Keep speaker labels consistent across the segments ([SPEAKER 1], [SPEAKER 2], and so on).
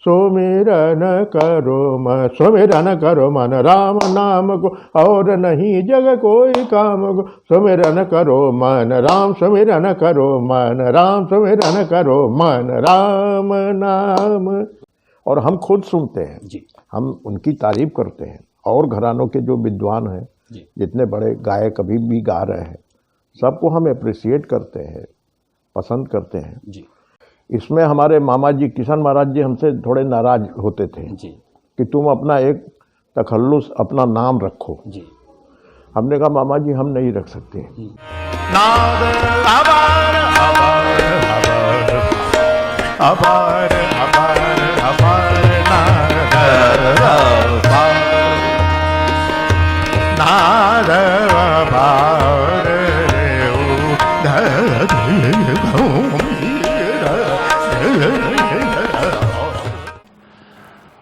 [SPEAKER 1] सुमिरन करो मन राम नाम को, और नहीं जग कोई काम को। सुमिरन करो मन राम, सुमिरन करो मन राम, सुमिरन करो मन राम नाम। और हम खुद सुनते हैं जी, हम उनकी तारीफ करते हैं। और घरानों के जो विद्वान हैं, जितने बड़े गायक अभी भी गा रहे हैं, सबको हम अप्रिशिएट करते हैं, पसंद करते हैं जी। इसमें हमारे मामा जी किशन महाराज जी हमसे थोड़े नाराज होते थे जी, कि तुम अपना एक तखल्लुस, अपना नाम रखो जी। हमने कहा मामा जी हम नहीं रख सकते। नाद अपार अपार अपार अपार अपार अपार नाद अपार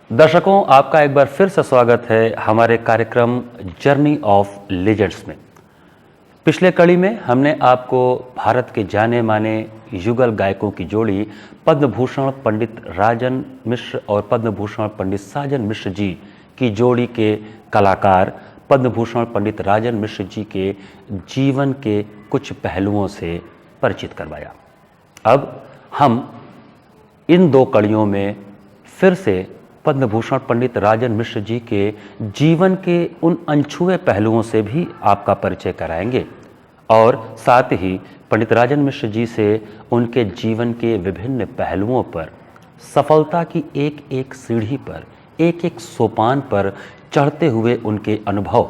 [SPEAKER 2] दर्शकों, आपका एक बार फिर से स्वागत है हमारे कार्यक्रम जर्नी ऑफ लीजेंड्स में। पिछले कड़ी में हमने आपको भारत के जाने माने युगल गायकों की जोड़ी पद्म भूषण पंडित राजन मिश्र और पद्म भूषण पंडित साजन मिश्र जी की जोड़ी के कलाकार पद्म भूषण पंडित राजन मिश्र जी के जीवन के कुछ पहलुओं से परिचित करवाया। अब हम इन दो कड़ियों में फिर से पद्म भूषण पंडित राजन मिश्र जी के जीवन के उन अनछुए पहलुओं से भी आपका परिचय कराएंगे और साथ ही पंडित राजन मिश्र जी से उनके जीवन के विभिन्न पहलुओं पर, सफलता की एक एक सीढ़ी पर, एक एक सोपान पर चढ़ते हुए उनके अनुभव,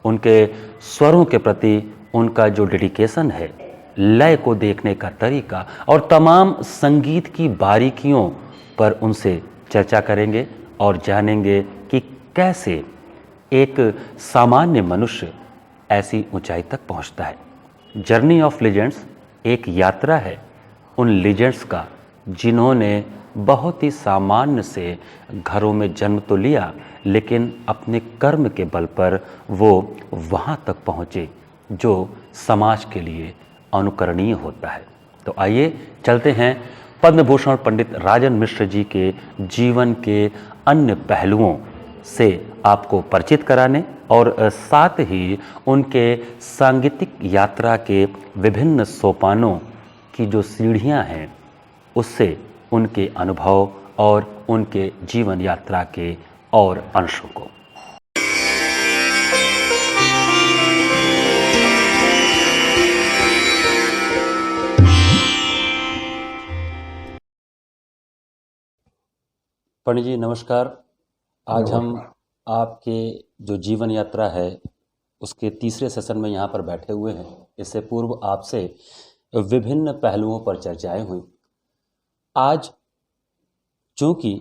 [SPEAKER 2] उनके स्वरों के प्रति उनका जो डेडिकेशन है, लय को देखने का तरीका और तमाम संगीत की बारीकियों पर उनसे चर्चा करेंगे और जानेंगे कि कैसे एक सामान्य मनुष्य ऐसी ऊंचाई तक पहुंचता है। जर्नी ऑफ लीजेंड्स एक यात्रा है उन लीजेंड्स का जिन्होंने बहुत ही सामान्य से घरों में जन्म तो लिया, लेकिन अपने कर्म के बल पर वो वहां तक पहुंचे जो समाज के लिए अनुकरणीय होता है। तो आइए चलते हैं पद्म भूषण पंडित राजन मिश्र जी के जीवन के अन्य पहलुओं से आपको परिचित कराने और साथ ही उनके सांगीतिक यात्रा के विभिन्न सोपानों की जो सीढ़ियां हैं, उससे उनके अनुभव और उनके जीवन यात्रा के और अंशों को। पंडित जी नमस्कार। आज हम आपके जो जीवन यात्रा है उसके तीसरे सेशन में यहाँ पर बैठे हुए हैं। इससे पूर्व आपसे विभिन्न पहलुओं पर चर्चाएं हुई। आज चूँकि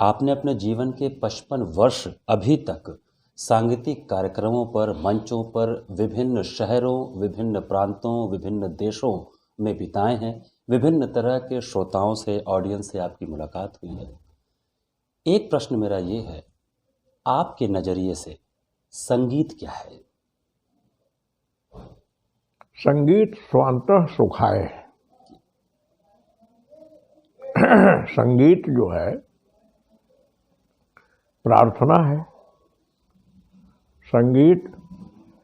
[SPEAKER 2] आपने अपने जीवन के 55 वर्ष अभी तक सांगीतिक कार्यक्रमों पर, मंचों पर, विभिन्न शहरों, विभिन्न प्रांतों, विभिन्न देशों में बिताए हैं, विभिन्न तरह के श्रोताओं से, ऑडियंस से आपकी मुलाकात हुई है। एक प्रश्न मेरा ये है, आपके नज़रिए से संगीत क्या है?
[SPEAKER 1] संगीत स्वांतः सुखाय है। संगीत जो है प्रार्थना है। संगीत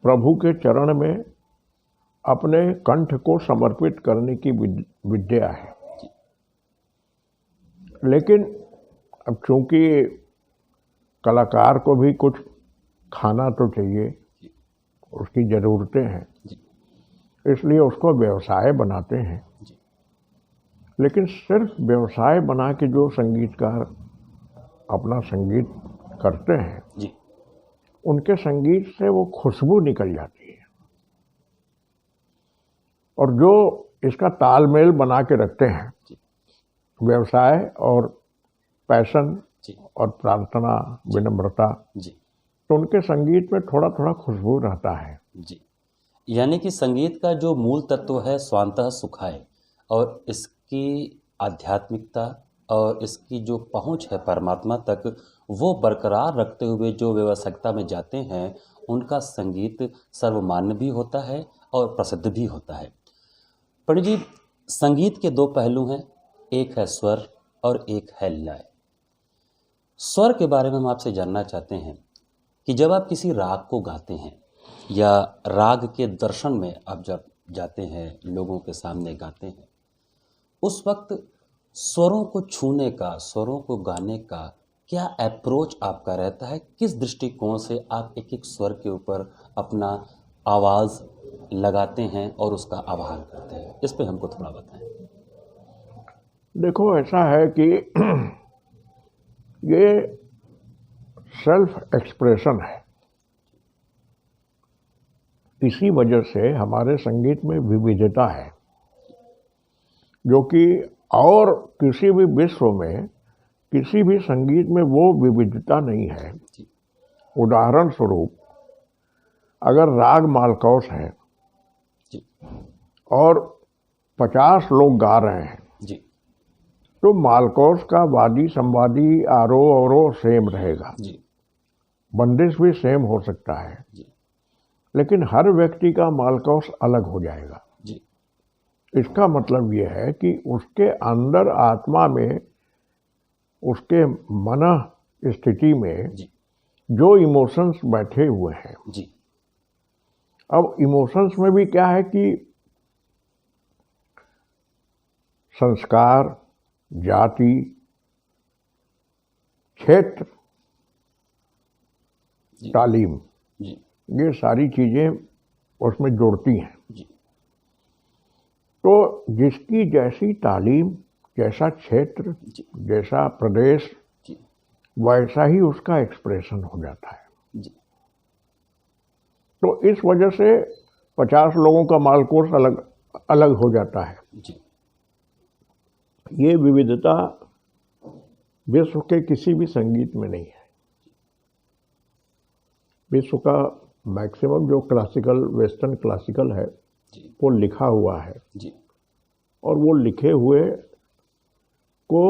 [SPEAKER 1] प्रभु के चरण में अपने कंठ को समर्पित करने की विद्या है। लेकिन अब चूंकि कलाकार को भी कुछ खाना तो चाहिए, उसकी ज़रूरतें हैं, इसलिए उसको व्यवसाय बनाते हैं। लेकिन सिर्फ व्यवसाय बना के जो संगीतकार अपना संगीत करते हैं जी, उनके संगीत से वो खुशबू निकल जाती है। और जो इसका तालमेल बना के रखते हैं, व्यवसाय और पैशन और प्रार्थना, विनम्रता, तो उनके संगीत में थोड़ा थोड़ा खुशबू रहता है
[SPEAKER 2] जी। यानी कि संगीत का जो मूल तत्व है स्वांतः सुखाय, और इसकी आध्यात्मिकता और इसकी जो पहुंच है परमात्मा तक, वो बरकरार रखते हुए जो व्यावसायिकता में जाते हैं, उनका संगीत सर्वमान्य भी होता है और प्रसिद्ध भी होता है। पंडित जी, संगीत के दो पहलू हैं, एक है स्वर और एक है लय। स्वर के बारे में हम आपसे जानना चाहते हैं कि जब आप किसी राग को गाते हैं या राग के दर्शन में आप जब जाते हैं, लोगों के सामने गाते हैं, उस वक्त स्वरों को छूने का, स्वरों को गाने का क्या अप्रोच आपका रहता है? किस दृष्टिकोण से आप एक एक स्वर के ऊपर अपना आवाज़ लगाते हैं और उसका आवाहन करते हैं? इस पे हमको थोड़ा बताएं।
[SPEAKER 1] देखो, ऐसा है कि ये सेल्फ एक्सप्रेशन है। इसी वजह से हमारे संगीत में विविधता है, जो कि और किसी भी विश्व में किसी भी संगीत में वो विविधता नहीं है।
[SPEAKER 2] जी
[SPEAKER 1] उदाहरण स्वरूप, अगर राग मालकौस है
[SPEAKER 2] जी
[SPEAKER 1] और 50 लोग गा रहे हैं,
[SPEAKER 2] जी
[SPEAKER 1] तो मालकौस का वादी संवादी आरोह अवरोह सेम रहेगा,
[SPEAKER 2] जी
[SPEAKER 1] बंदिश भी सेम हो सकता है,
[SPEAKER 2] जी
[SPEAKER 1] लेकिन हर व्यक्ति का मालकौस अलग हो जाएगा।
[SPEAKER 2] जी
[SPEAKER 1] इसका मतलब ये है कि उसके अंदर आत्मा में, उसके मन स्थिति में
[SPEAKER 2] जी
[SPEAKER 1] जो इमोशंस बैठे हुए हैं।
[SPEAKER 2] जी
[SPEAKER 1] अब इमोशंस में भी क्या है कि संस्कार, जाति, क्षेत्र,
[SPEAKER 2] जी
[SPEAKER 1] तालीम,
[SPEAKER 2] जी
[SPEAKER 1] ये सारी चीज़ें उसमें जुड़ती हैं।
[SPEAKER 2] जी
[SPEAKER 1] तो जिसकी जैसी तालीम, जैसा क्षेत्र,
[SPEAKER 2] जी
[SPEAKER 1] जैसा प्रदेश,
[SPEAKER 2] जी
[SPEAKER 1] वैसा ही उसका एक्सप्रेशन हो जाता है।
[SPEAKER 2] जी
[SPEAKER 1] तो इस वजह से 50 लोगों का मालकोस अलग अलग हो जाता है।
[SPEAKER 2] जी
[SPEAKER 1] ये विविधता विश्व के किसी भी संगीत में नहीं है। विश्व का मैक्सिमम जो क्लासिकल, वेस्टर्न क्लासिकल है,
[SPEAKER 2] जी
[SPEAKER 1] वो लिखा हुआ है,
[SPEAKER 2] जी
[SPEAKER 1] और वो लिखे हुए को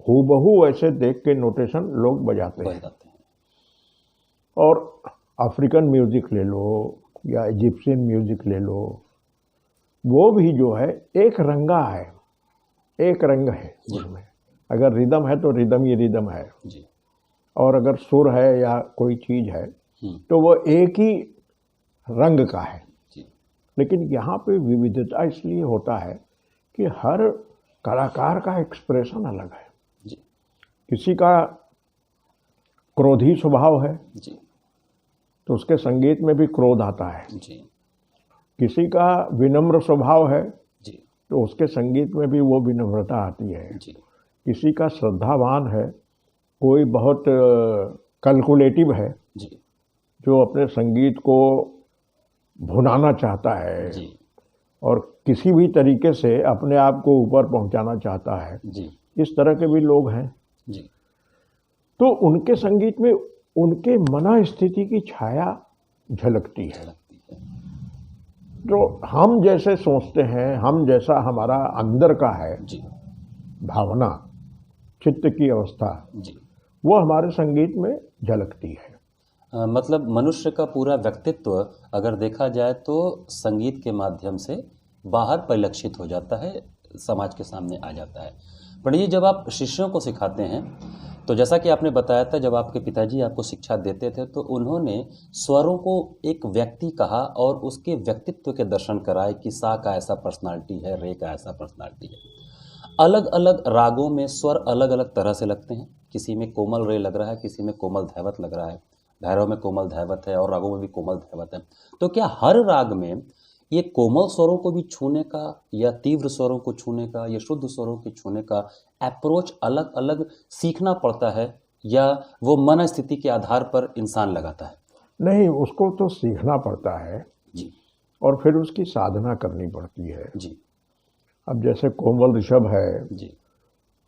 [SPEAKER 1] हूबहू ऐसे देख के नोटेशन लोग बजाते हैं।
[SPEAKER 2] बताते हैं।
[SPEAKER 1] और अफ्रीकन म्यूजिक ले लो या इजिप्शियन म्यूजिक ले लो, वो भी जो है एक रंगा है, एक रंग है उसमें। अगर रिदम है तो रिदम ही रिदम है,
[SPEAKER 2] जी
[SPEAKER 1] और अगर सुर है या कोई चीज़ है
[SPEAKER 2] हम्म,
[SPEAKER 1] तो वो एक ही रंग का है।
[SPEAKER 2] जी
[SPEAKER 1] लेकिन यहाँ पे विविधता इसलिए होता है कि हर कलाकार का एक्सप्रेशन अलग है।
[SPEAKER 2] जी
[SPEAKER 1] किसी का क्रोधी स्वभाव है
[SPEAKER 2] जी
[SPEAKER 1] तो उसके संगीत में भी क्रोध आता है।
[SPEAKER 2] जी
[SPEAKER 1] किसी का विनम्र स्वभाव है
[SPEAKER 2] जी
[SPEAKER 1] तो उसके संगीत में भी वो विनम्रता आती है।
[SPEAKER 2] जी
[SPEAKER 1] किसी का श्रद्धावान है, कोई बहुत कैलकुलेटिव है,
[SPEAKER 2] जी
[SPEAKER 1] जो अपने संगीत को भुनाना चाहता है
[SPEAKER 2] जी
[SPEAKER 1] और किसी भी तरीके से अपने आप को ऊपर पहुंचाना चाहता है,
[SPEAKER 2] जी
[SPEAKER 1] इस तरह के भी लोग हैं।
[SPEAKER 2] जी
[SPEAKER 1] तो उनके संगीत में उनके मन स्थिति की छाया झलकती है।
[SPEAKER 2] लगती है।
[SPEAKER 1] तो हम जैसे सोचते हैं, हम जैसा हमारा अंदर का है
[SPEAKER 2] जी
[SPEAKER 1] भावना, चित्त की अवस्था,
[SPEAKER 2] जी
[SPEAKER 1] वो हमारे संगीत में झलकती है।
[SPEAKER 2] मतलब मनुष्य का पूरा व्यक्तित्व अगर देखा जाए तो संगीत के माध्यम से बाहर परिलक्षित हो जाता है, समाज के सामने आ जाता है। पंडित जी, जब आप शिष्यों को सिखाते हैं तो जैसा कि आपने बताया था, जब आपके पिताजी आपको शिक्षा देते थे तो उन्होंने स्वरों को एक व्यक्ति कहा और उसके व्यक्तित्व के दर्शन कराए कि सा का ऐसा पर्सनालिटी है, रे का ऐसा पर्सनालिटी है। अलग अलग रागों में स्वर अलग अलग तरह से लगते हैं। किसी में कोमल रे लग रहा है, किसी में कोमल धैवत लग रहा है, भैरव में कोमल धैवत है और रागों में भी कोमल धैवत है। तो क्या हर राग में ये कोमल स्वरों को भी छूने का या तीव्र स्वरों को छूने का या शुद्ध स्वरों के छूने का अप्रोच अलग अलग सीखना पड़ता है, या वो मन स्थिति के आधार पर इंसान लगाता है?
[SPEAKER 1] नहीं, उसको तो सीखना पड़ता है
[SPEAKER 2] जी
[SPEAKER 1] और फिर उसकी साधना करनी पड़ती है।
[SPEAKER 2] जी
[SPEAKER 1] अब जैसे कोमल ऋषभ है
[SPEAKER 2] जी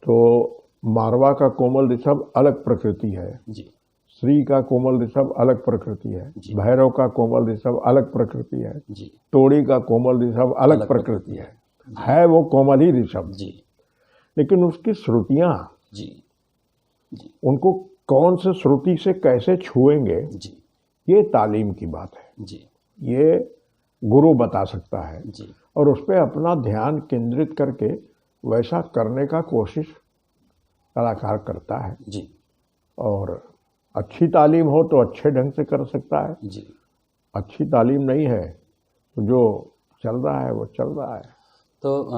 [SPEAKER 1] तो मारवा का कोमल ऋषभ अलग प्रकृति है,
[SPEAKER 2] जी
[SPEAKER 1] श्री का कोमल ऋषभ अलग प्रकृति है,
[SPEAKER 2] जी।
[SPEAKER 1] भैरव का कोमल ऋषभ अलग प्रकृति है,
[SPEAKER 2] जी
[SPEAKER 1] तोड़ी का कोमल ऋषभ अलग
[SPEAKER 2] अलग
[SPEAKER 1] प्रकृति है वो कोमल ही ऋषभ।
[SPEAKER 2] जी
[SPEAKER 1] लेकिन उसकी श्रुतियाँ,
[SPEAKER 2] जी जी
[SPEAKER 1] उनको कौन से श्रुति से कैसे छुएंगे,
[SPEAKER 2] जी
[SPEAKER 1] ये तालीम की बात है।
[SPEAKER 2] जी
[SPEAKER 1] ये गुरु बता सकता है
[SPEAKER 2] जी
[SPEAKER 1] और उस पर अपना ध्यान केंद्रित करके वैसा करने का कोशिश कलाकार करता है।
[SPEAKER 2] जी
[SPEAKER 1] और अच्छी तालीम हो तो अच्छे ढंग से कर सकता है,
[SPEAKER 2] जी।
[SPEAKER 1] अच्छी तालीम नहीं है तो जो चल रहा है वो चल रहा है।
[SPEAKER 2] तो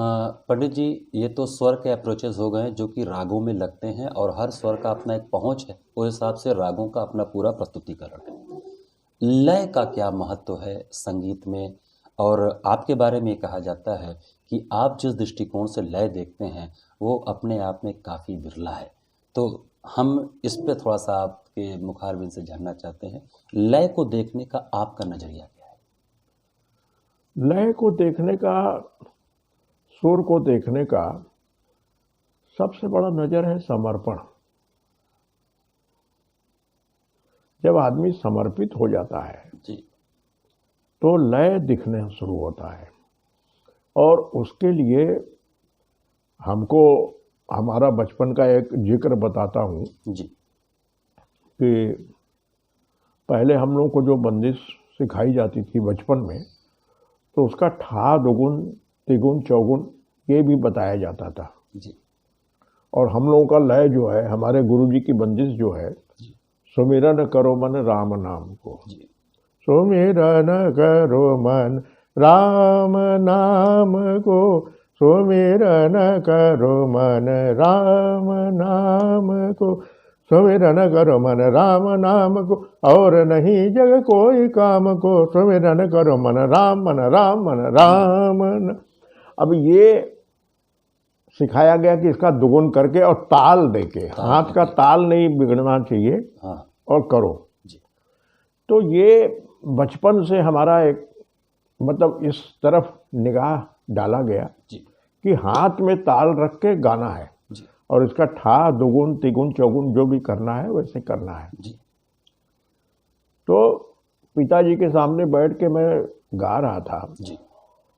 [SPEAKER 2] पंडित जी, ये तो स्वर के अप्रोचेस हो गए जो कि रागों में लगते हैं और हर स्वर का अपना एक पहुंच है, उस हिसाब से रागों का अपना पूरा प्रस्तुतिकरण है। लय का क्या महत्व है संगीत में? और आपके बारे में कहा जाता है कि आप जिस दृष्टिकोण से लय देखते हैं वो अपने आप में काफ़ी विरला है। तो हम इस पे थोड़ा सा आपके मुखारबिन से जानना चाहते हैं, लय को देखने का आपका नज़रिया क्या है?
[SPEAKER 1] लय को देखने का, सुर को देखने का सबसे बड़ा नज़र है समर्पण। जब आदमी समर्पित हो जाता है
[SPEAKER 2] जी।
[SPEAKER 1] तो लय दिखना शुरू होता है, और उसके लिए हमको हमारा बचपन का एक जिक्र बताता हूँ
[SPEAKER 2] जी।
[SPEAKER 1] कि पहले हम लोग को जो बंदिश सिखाई जाती थी बचपन में, तो उसका ठा दुगुन तिगुन चौगुन ये भी बताया जाता था।
[SPEAKER 2] जी।
[SPEAKER 1] और हम लोगों का लय जो है, हमारे गुरुजी की बंदिश जो है,
[SPEAKER 2] जी।
[SPEAKER 1] सुमिरन करो मन राम नाम को।
[SPEAKER 2] जी।
[SPEAKER 1] सुमिरन करो मन राम नाम को, सुमिरन करो मन राम नाम को, सुमिरन करो मन राम नाम को, और नहीं जग कोई काम को, सुमिरन करो मन राम मन राम मन राम अब ये सिखाया गया कि इसका दुगुन करके और ताल देके, हाथ का ताल नहीं बिगड़ना चाहिए,
[SPEAKER 2] हाँ।
[SPEAKER 1] और करो।
[SPEAKER 2] जी।
[SPEAKER 1] तो ये बचपन से हमारा एक मतलब इस तरफ निगाह डाला गया
[SPEAKER 2] जी।
[SPEAKER 1] कि हाथ में ताल रख के गाना है,
[SPEAKER 2] जी।
[SPEAKER 1] और इसका ठा दुगुन तिगुन चौगुन जो भी करना है वैसे करना है।
[SPEAKER 2] जी।
[SPEAKER 1] तो पिताजी के सामने बैठ के मैं गा रहा था,
[SPEAKER 2] जी।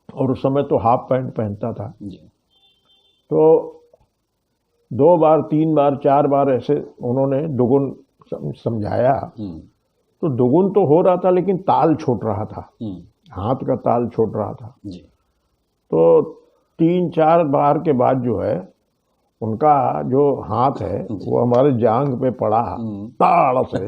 [SPEAKER 1] और उस समय तो हाफ पैंट पहनता था।
[SPEAKER 2] जी।
[SPEAKER 1] तो 2 बार 3 बार 4 बार ऐसे उन्होंने दुगुन समझाया, तो दुगुन तो हो रहा था लेकिन ताल छूट रहा था, हाथ का ताल छूट रहा था।
[SPEAKER 2] जी।
[SPEAKER 1] तो 3-4 बार के बाद जो है उनका जो हाथ है वो हमारे जांघ पे पड़ा, ताड़ से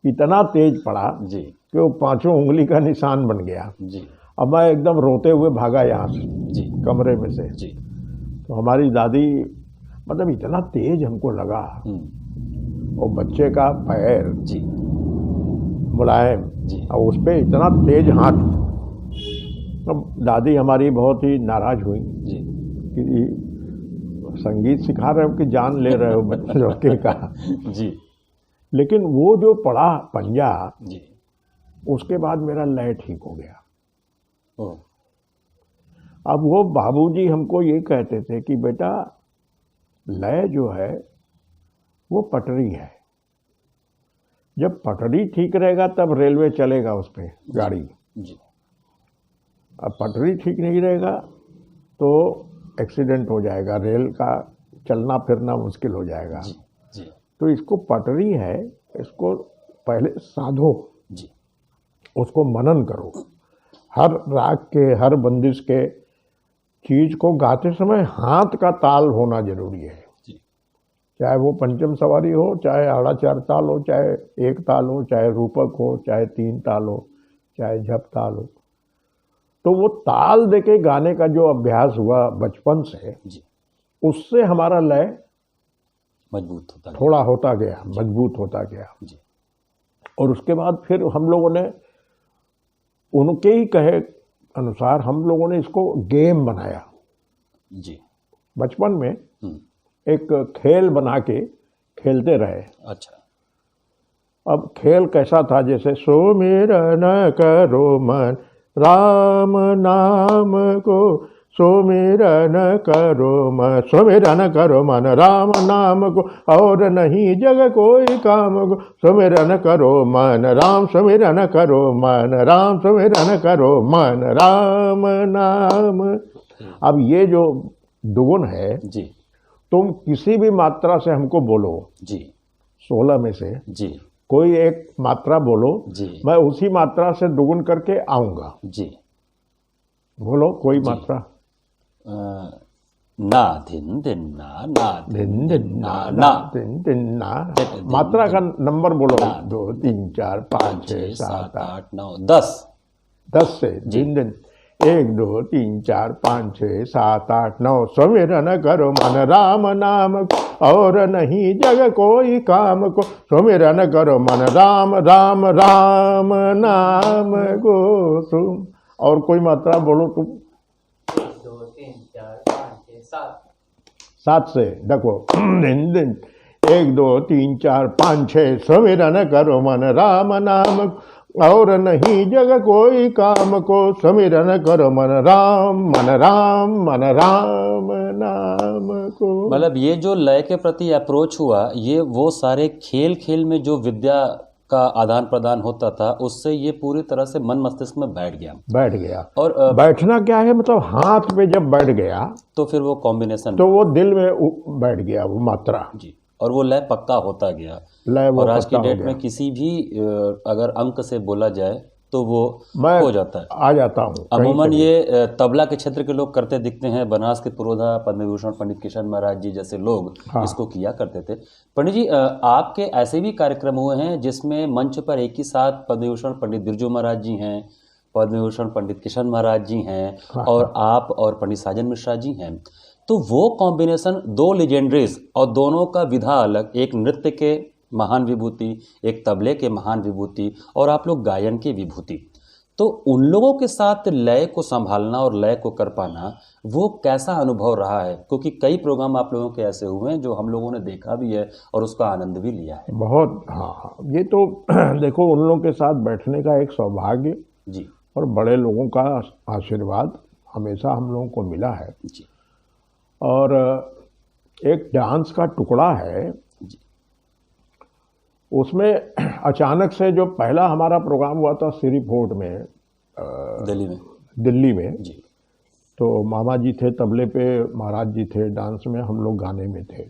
[SPEAKER 1] इतना तेज पड़ा
[SPEAKER 2] जी।
[SPEAKER 1] कि वो 5 उंगली का निशान बन गया।
[SPEAKER 2] जी।
[SPEAKER 1] अब मैं एकदम रोते हुए भागा यहाँ से,
[SPEAKER 2] जी।
[SPEAKER 1] कमरे में से।
[SPEAKER 2] जी।
[SPEAKER 1] तो हमारी दादी, मतलब इतना तेज हमको लगा, और बच्चे का पैर
[SPEAKER 2] जी।
[SPEAKER 1] मुलायम,
[SPEAKER 2] जी।
[SPEAKER 1] और उस पर इतना तेज हाथ। अब दादी हमारी बहुत ही नाराज हुई
[SPEAKER 2] जी।
[SPEAKER 1] कि संगीत सिखा रहे हो कि जान ले रहे हो बच्चे का।
[SPEAKER 2] जी।
[SPEAKER 1] लेकिन वो जो पड़ा पंजा,
[SPEAKER 2] जी।
[SPEAKER 1] उसके बाद मेरा लय ठीक हो गया।
[SPEAKER 2] ओ।
[SPEAKER 1] अब वो बाबूजी हमको ये कहते थे कि बेटा लय जो है वो पटरी है, जब पटरी ठीक रहेगा तब रेलवे चलेगा उस पर गाड़ी।
[SPEAKER 2] जी।
[SPEAKER 1] अब पटरी ठीक नहीं रहेगा तो एक्सीडेंट हो जाएगा, रेल का चलना फिरना मुश्किल हो जाएगा।
[SPEAKER 2] जी। जी।
[SPEAKER 1] तो इसको पटरी है, इसको पहले साधो,
[SPEAKER 2] जी।
[SPEAKER 1] उसको मनन करो। हर राग के, हर बंदिश के चीज को गाते समय हाथ का ताल होना जरूरी है।
[SPEAKER 2] जी।
[SPEAKER 1] चाहे वो पंचम सवारी हो, चाहे आड़ा 4 ताल हो, चाहे 1 ताल हो, चाहे रूपक हो, चाहे 3 ताल हो, चाहे झप ताल हो। तो वो ताल देके गाने का जो अभ्यास हुआ बचपन से,
[SPEAKER 2] जी।
[SPEAKER 1] उससे हमारा लय
[SPEAKER 2] मजबूत होता गया।
[SPEAKER 1] थोड़ा होता गया, मजबूत होता गया।
[SPEAKER 2] जी।
[SPEAKER 1] और उसके बाद फिर हम लोगों ने उनके ही कहे अनुसार हम लोगों ने इसको गेम बनाया।
[SPEAKER 2] जी।
[SPEAKER 1] बचपन में एक खेल बना के खेलते रहे।
[SPEAKER 2] अच्छा।
[SPEAKER 1] अब खेल कैसा था, जैसे सुमिरन करो मन राम नाम को, सुमिरन करो मन, सुमिरन करो मन राम नाम को, और नहीं जग कोई काम को, सुमिरन करो मन राम, सुमिरन करो मन राम, सुमिरन करो मन राम नाम। अब ये जो दुगुन है,
[SPEAKER 2] जी।
[SPEAKER 1] तुम किसी भी मात्रा से हमको बोलो,
[SPEAKER 2] जी।
[SPEAKER 1] 16 में से
[SPEAKER 2] जी।
[SPEAKER 1] कोई एक मात्रा बोलो,
[SPEAKER 2] जी।
[SPEAKER 1] मैं उसी मात्रा से दुगुन करके आऊंगा।
[SPEAKER 2] जी।
[SPEAKER 1] बोलो कोई
[SPEAKER 2] जी।
[SPEAKER 1] मात्रा।
[SPEAKER 2] ना धिन दिन ना
[SPEAKER 1] दिन दिन ना ना दिन दिन ना। मात्रा का नंबर बोलो। 2 3 4 5 6 7
[SPEAKER 2] 8 9 10
[SPEAKER 1] 10 से दिन दिन 1 2 3 4 5 6 7 8 9। सुमिरन करो मन राम नाम और नहीं जग कोई काम को। सुमिरन करो मन राम राम राम नाम को तुम। और कोई मात्रा बोलो तुम।
[SPEAKER 3] 2 3 4 5 6 7
[SPEAKER 1] 7 से देखो। दिन दिन 1 2 3 4 5 6। सुमिरन करो मन राम नाम और नहीं जग कोई काम को। सुमिरन करो मन राम मन राम नाम को।
[SPEAKER 2] मतलब ये जो लय के प्रति अप्रोच हुआ, ये वो सारे खेल खेल में जो विद्या का आदान प्रदान होता था, उससे ये पूरी तरह से मन मस्तिष्क में बैठ गया। और
[SPEAKER 1] बैठना क्या है, मतलब हाथ पे जब बैठ गया
[SPEAKER 2] तो फिर वो कॉम्बिनेशन
[SPEAKER 1] तो वो दिल में बैठ गया वो मात्रा
[SPEAKER 2] जी, और वो लय पक्का होता गया।
[SPEAKER 1] लय वो
[SPEAKER 2] और आज की
[SPEAKER 1] पक्का हो
[SPEAKER 2] डेट में
[SPEAKER 1] गया।
[SPEAKER 2] किसी भी अगर अंक से बोला जाए तो वो
[SPEAKER 1] मैं
[SPEAKER 2] हो जाता है।
[SPEAKER 1] आ जाता हूँ कहीं
[SPEAKER 2] अमूमन
[SPEAKER 1] से भी।
[SPEAKER 2] ये तबला के क्षेत्र के लोग करते दिखते हैं। बनास के पुरोधा पद्म विभूषण पंडित किशन महाराज जी जैसे लोग
[SPEAKER 1] हाँ।
[SPEAKER 2] इसको किया करते थे। पंडित जी, आपके ऐसे भी कार्यक्रम हुए हैं जिसमें मंच पर एक ही साथ पद्म विभूषण पंडित बिरजू महाराज जी हैं, पद्म विभूषण पंडित किशन महाराज जी हैं,
[SPEAKER 1] हाँ।
[SPEAKER 2] और आप और पंडित साजन मिश्रा जी हैं। तो वो कॉम्बिनेशन, दो लेजेंडरीज और दोनों का विधा अलग, एक नृत्य के महान विभूति, एक तबले के महान विभूति, और आप लोग गायन की विभूति। तो उन लोगों के साथ लय को संभालना और लय को कर पाना, वो कैसा अनुभव रहा है? क्योंकि कई प्रोग्राम आप लोगों के ऐसे हुए हैं जो हम लोगों ने देखा भी है और उसका आनंद भी लिया है।
[SPEAKER 1] बहुत। हाँ, ये तो देखो उन लोगों के साथ बैठने का एक सौभाग्य
[SPEAKER 2] जी
[SPEAKER 1] और बड़े लोगों का आशीर्वाद हमेशा हम लोगों को मिला है।
[SPEAKER 2] जी
[SPEAKER 1] और एक डांस का टुकड़ा है,
[SPEAKER 2] जी
[SPEAKER 1] उसमें अचानक से जो पहला हमारा प्रोग्राम हुआ था सिरी फोर्ट में दिल्ली में,
[SPEAKER 2] जी
[SPEAKER 1] तो मामा जी थे तबले पे, महाराज जी थे डांस में, हम लोग गाने में थे।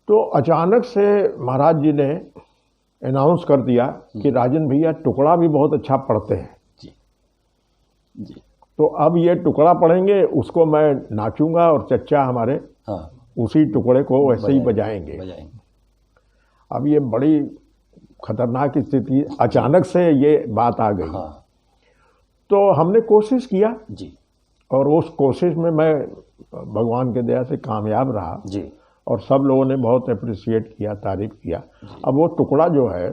[SPEAKER 1] तो अचानक से महाराज जी ने अनाउंस कर दिया कि राजन भैया टुकड़ा भी बहुत अच्छा पढ़ते हैं,
[SPEAKER 2] जी जी
[SPEAKER 1] तो अब ये टुकड़ा पढ़ेंगे, उसको मैं नाचूंगा और चच्चा हमारे
[SPEAKER 2] हाँ,
[SPEAKER 1] उसी टुकड़े को वैसे ही बजाएंगे। अब ये बड़ी खतरनाक स्थिति, अचानक से ये बात आ गई।
[SPEAKER 2] हाँ
[SPEAKER 1] तो हमने कोशिश किया
[SPEAKER 2] जी
[SPEAKER 1] और उस कोशिश में मैं भगवान के दया से कामयाब रहा
[SPEAKER 2] जी
[SPEAKER 1] और सब लोगों ने बहुत अप्रिशिएट किया, तारीफ किया। अब वो टुकड़ा जो है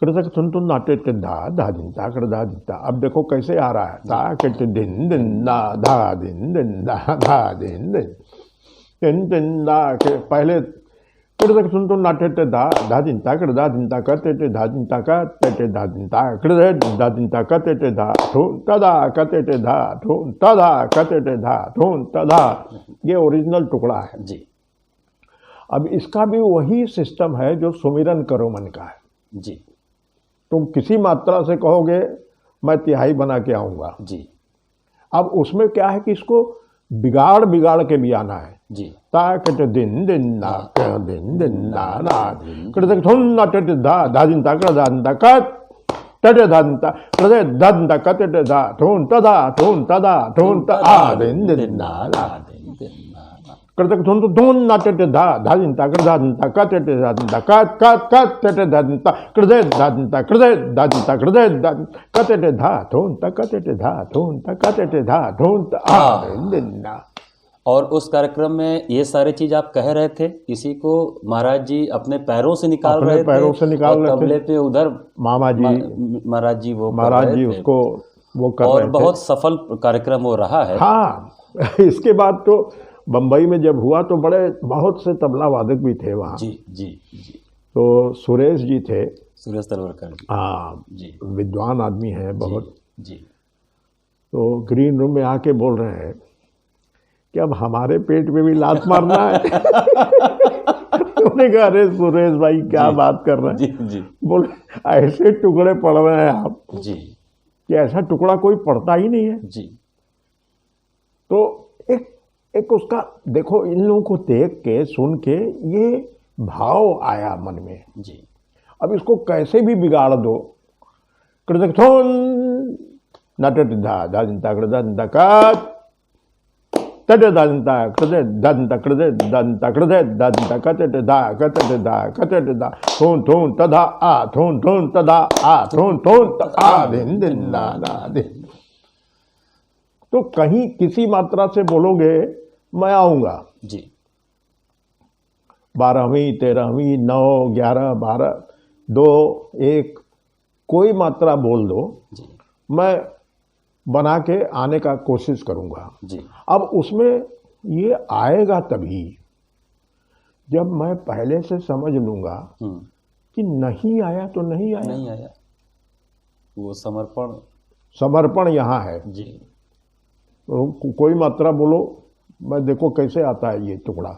[SPEAKER 1] कृतक तुन तुन नाटे के धा धा दिन ता कर धा दिन ता, अब देखो कैसे आ रहा है, ता के दिन दिन दा धा दिन धा दिन दिन दिन दा के पहले कृतक तुन तुन नाटे ते धा धा दिन ता कर धा दिन ता करते ते धा दिन ता का ते धा दिन ता कृत धा दिन ता करते ते धा ठून तदा करते ते धा ठून तदा करते ते धा ठून तदा। ये ओरिजिनल टुकड़ा है।
[SPEAKER 2] जी
[SPEAKER 1] अब इसका भी वही सिस्टम है जो सुमिरन करो मन का है।
[SPEAKER 2] जी
[SPEAKER 1] तुम किसी मात्रा से कहोगे मैं तिहाई बना के आऊँगा।
[SPEAKER 2] जी
[SPEAKER 1] अब उसमें क्या है कि इसको बिगाड़ के भी आना है।
[SPEAKER 2] जी
[SPEAKER 1] ताकत दिन दिन ना दिन दिन ना ना कृतक थुन ना टट धा धा दिन ता कर धा दिन ता कट टट धा दिन ता कृत धा दिन ता कट टट धा ठून तदा ठून ता आ दिन दिन ना ना कृतक थुन तो धुन ना टट धा धा दिन ता कर धा दिन ता कट टट धा दिन ता कट टट धा दिन ता कृत धा दिन ता कृत धा दिन ता कृत धा कट टट धा ठून ता कट टट धा ठून ता कट टट धा ठून ता आ दिन दिन ना।
[SPEAKER 2] और उस कार्यक्रम में ये सारे चीज आप कह रहे थे, इसी को महाराज जी अपने पैरों से निकाल
[SPEAKER 1] अपने
[SPEAKER 2] रहे थे,
[SPEAKER 1] पैरों से निकाल
[SPEAKER 2] और
[SPEAKER 1] रहे थे।
[SPEAKER 2] तबले पे उधर
[SPEAKER 1] मामा जी
[SPEAKER 2] महाराज जी वो कर
[SPEAKER 1] महाराज
[SPEAKER 2] रहे
[SPEAKER 1] जी
[SPEAKER 2] थे।
[SPEAKER 1] उसको वो कर
[SPEAKER 2] और
[SPEAKER 1] रहे थे।
[SPEAKER 2] बहुत सफल कार्यक्रम वो रहा है।
[SPEAKER 1] हाँ इसके बाद तो बम्बई में जब हुआ तो बड़े बहुत से तबला वादक भी थे वहाँ।
[SPEAKER 2] जी जी जी
[SPEAKER 1] तो सुरेश जी थे,
[SPEAKER 2] सुरेश तलवरकर जी।
[SPEAKER 1] हाँ
[SPEAKER 2] जी
[SPEAKER 1] विद्वान आदमी हैं बहुत।
[SPEAKER 2] जी
[SPEAKER 1] तो ग्रीन रूम में आके बोल रहे हैं कि अब हमारे पेट में भी लात मारना है। उन्होंने कहा अरे सुरेश भाई क्या बात कर रहे हैं।
[SPEAKER 2] जी जी
[SPEAKER 1] बोले ऐसे टुकड़े पढ़ रहे हैं आप
[SPEAKER 2] जी
[SPEAKER 1] कि ऐसा टुकड़ा कोई पढ़ता ही नहीं है।
[SPEAKER 2] जी
[SPEAKER 1] तो एक उसका देखो, इन लोगों को देख के सुन के ये भाव आया मन में।
[SPEAKER 2] जी
[SPEAKER 1] अब इसको कैसे भी बिगाड़ दो, कृतक थोन नटट धा धा दिन ता कृत धा दिन ता कट तट दंता कृदे दंत कृदे दंत कृदे दंत कटट दा कटट दा कटट दा थून थून तदा आ थून थून तदा आ थून थून आ दिन दिन ना ना दिन। तो कहीं किसी मात्रा से बोलोगे मैं आऊंगा,
[SPEAKER 2] जी
[SPEAKER 1] 12वीं 13वीं 9 11 12 2 1 कोई मात्रा बोल दो,
[SPEAKER 2] जी
[SPEAKER 1] मैं बना के आने का कोशिश करूंगा।
[SPEAKER 2] जी
[SPEAKER 1] अब उसमें ये आएगा तभी जब मैं पहले से समझ लूंगा कि नहीं आया तो नहीं आया।
[SPEAKER 2] नहीं आया, वो समर्पण।
[SPEAKER 1] समर्पण यहाँ है।
[SPEAKER 2] जी
[SPEAKER 1] तो कोई मात्रा बोलो, मैं देखो कैसे आता है ये टुकड़ा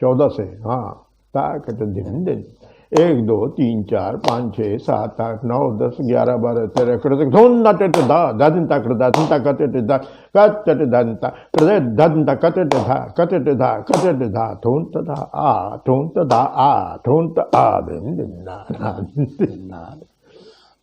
[SPEAKER 1] 14 से। हाँ ताकत दिन दिन 1 2 3 4 5 6 7 8 9 10 11 12 13 कृत धोन नट दा दंता कृत दंता कटट दा कटट दंता कृत दंता कटट धा कटट धा थोन तदा आ थोन तदा आ थोन त आ दिन दिन ना।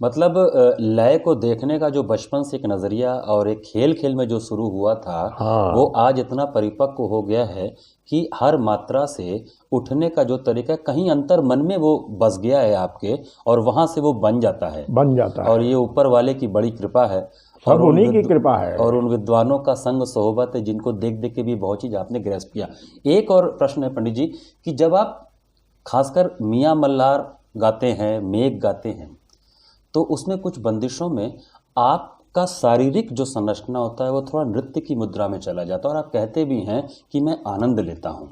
[SPEAKER 2] मतलब लय को देखने का जो बचपन से एक नज़रिया और एक खेल खेल में जो शुरू हुआ था,
[SPEAKER 1] हाँ।
[SPEAKER 2] वो आज इतना परिपक्व हो गया है कि हर मात्रा से उठने का जो तरीका, कहीं अंतर मन में वो बस गया है आपके, और वहाँ से वो बन जाता है और ये ऊपर वाले की बड़ी कृपा है
[SPEAKER 1] सब उन्हीं की कृपा है
[SPEAKER 2] और उन विद्वानों का संग सोहबत है जिनको देख देख के भी बहुत चीज़ आपने ग्रैस्प किया। एक और प्रश्न है पंडित जी कि जब आप खासकर मियाँ मल्हार गाते हैं, मेघ गाते हैं, तो उसमें कुछ बंदिशों में आपका शारीरिक जो संरचना होता है वो थोड़ा नृत्य की मुद्रा में चला जाता है और आप कहते भी हैं कि मैं आनंद लेता हूँ।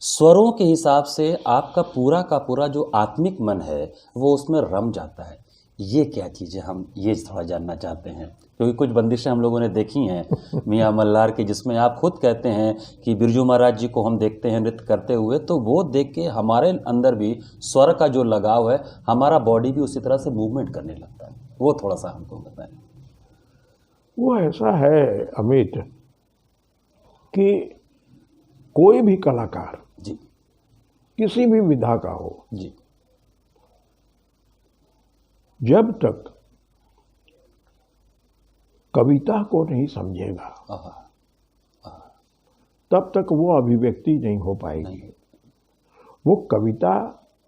[SPEAKER 2] स्वरों के हिसाब से आपका पूरा का पूरा जो आत्मिक मन है वो उसमें रम जाता है। ये क्या चीज़ है, हम ये थोड़ा जानना चाहते हैं, क्योंकि कुछ बंदिशें हम लोगों ने देखी हैं मियाँ मल्हार की, जिसमें आप खुद कहते हैं कि बिरजू महाराज जी को हम देखते हैं नृत्य करते हुए, तो वो देख के हमारे अंदर भी स्वर का जो लगाव है, हमारा बॉडी भी उसी तरह से मूवमेंट करने लगता है। वो थोड़ा सा हमको बताएं।
[SPEAKER 1] वो ऐसा है अमित कि कोई भी कलाकार
[SPEAKER 2] जी
[SPEAKER 1] किसी भी विधा का हो,
[SPEAKER 2] जी
[SPEAKER 1] जब तक कविता को नहीं समझेगा तब तक वो अभिव्यक्ति नहीं हो पाएगी। वो कविता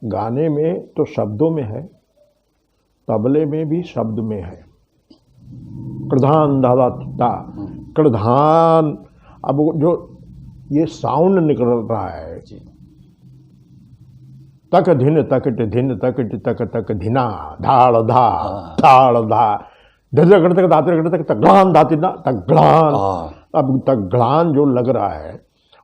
[SPEAKER 1] गाने में तो शब्दों में है, तबले में भी शब्द में है। कृधान दादा ता कृधान, अब वो जो ये साउंड निकल रहा है, तक धिन तकट धिन तकट तक तक धिना धाड़ धा धाड़ धा धड़ तक धाते तक तगड़ान धाती ना तगड़ान। अब तगड़ान जो लग रहा है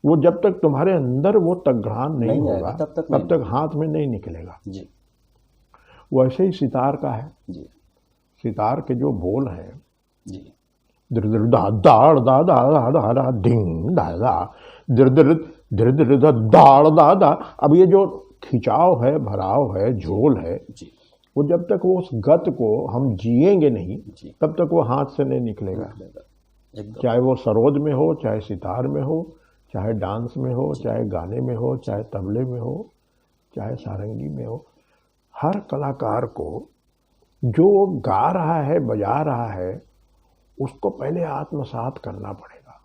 [SPEAKER 1] वो जब तक तुम्हारे अंदर वो तगड़ान नहीं होगा तब तक हाथ में नहीं निकलेगा।
[SPEAKER 2] जी
[SPEAKER 1] वैसे ही सितार का है।
[SPEAKER 2] जी
[SPEAKER 1] सितार के जो बोल हैं,
[SPEAKER 2] जी
[SPEAKER 1] दृ दृ दा दाड़ दा दा दा दा दा धिंग दा दा दृ दृ दृ दृ दा दाड़ दा दा, अब ये जो खिंचाव है, भराव है, झोल है,
[SPEAKER 2] जी
[SPEAKER 1] वो जब तक वो उस गत को हम जिएंगे नहीं तब तक वो हाथ से नहीं निकलेगा। चाहे वो सरोद में हो, चाहे सितार में हो, चाहे डांस में हो, चाहे गाने में हो, चाहे तबले में हो, चाहे सारंगी में हो, हर कलाकार को जो गा रहा है, बजा रहा है, उसको पहले आत्मसात करना पड़ेगा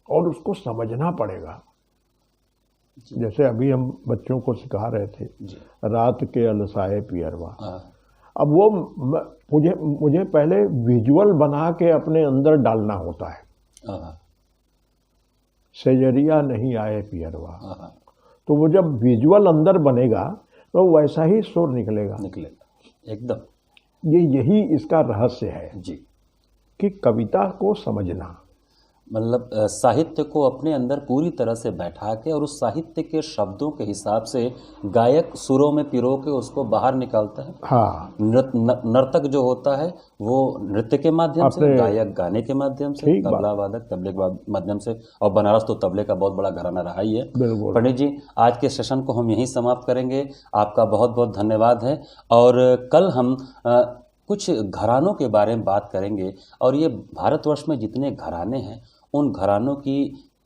[SPEAKER 1] और उसको समझना पड़ेगा। जैसे अभी हम बच्चों को सिखा रहे थे, रात के अलसाए पियरवा। अब वो मुझे पहले विजुअल बना के अपने अंदर डालना होता है। सेजरिया नहीं आए पियरवा, तो वो जब विजुअल अंदर बनेगा तो वैसा ही सुर निकलेगा
[SPEAKER 2] एकदम।
[SPEAKER 1] यही इसका रहस्य है
[SPEAKER 2] जी
[SPEAKER 1] कि कविता को समझना,
[SPEAKER 2] मतलब साहित्य को अपने अंदर पूरी तरह से बैठा के और उस साहित्य के शब्दों के हिसाब से गायक सुरों में पिरो के उसको बाहर निकालता है।
[SPEAKER 1] हाँ,
[SPEAKER 2] नर्तक जो होता है वो नृत्य के माध्यम से, गायक गाने के माध्यम से, तबला वादक तबले के माध्यम से, और बनारस तो तबले का बहुत बड़ा घराना रहा ही है। पंडित जी, आज के सेशन को हम यहीं समाप्त करेंगे। आपका बहुत बहुत धन्यवाद है और कल हम कुछ घरानों के बारे में बात करेंगे और ये भारतवर्ष में जितने घराने हैं उन घरानों की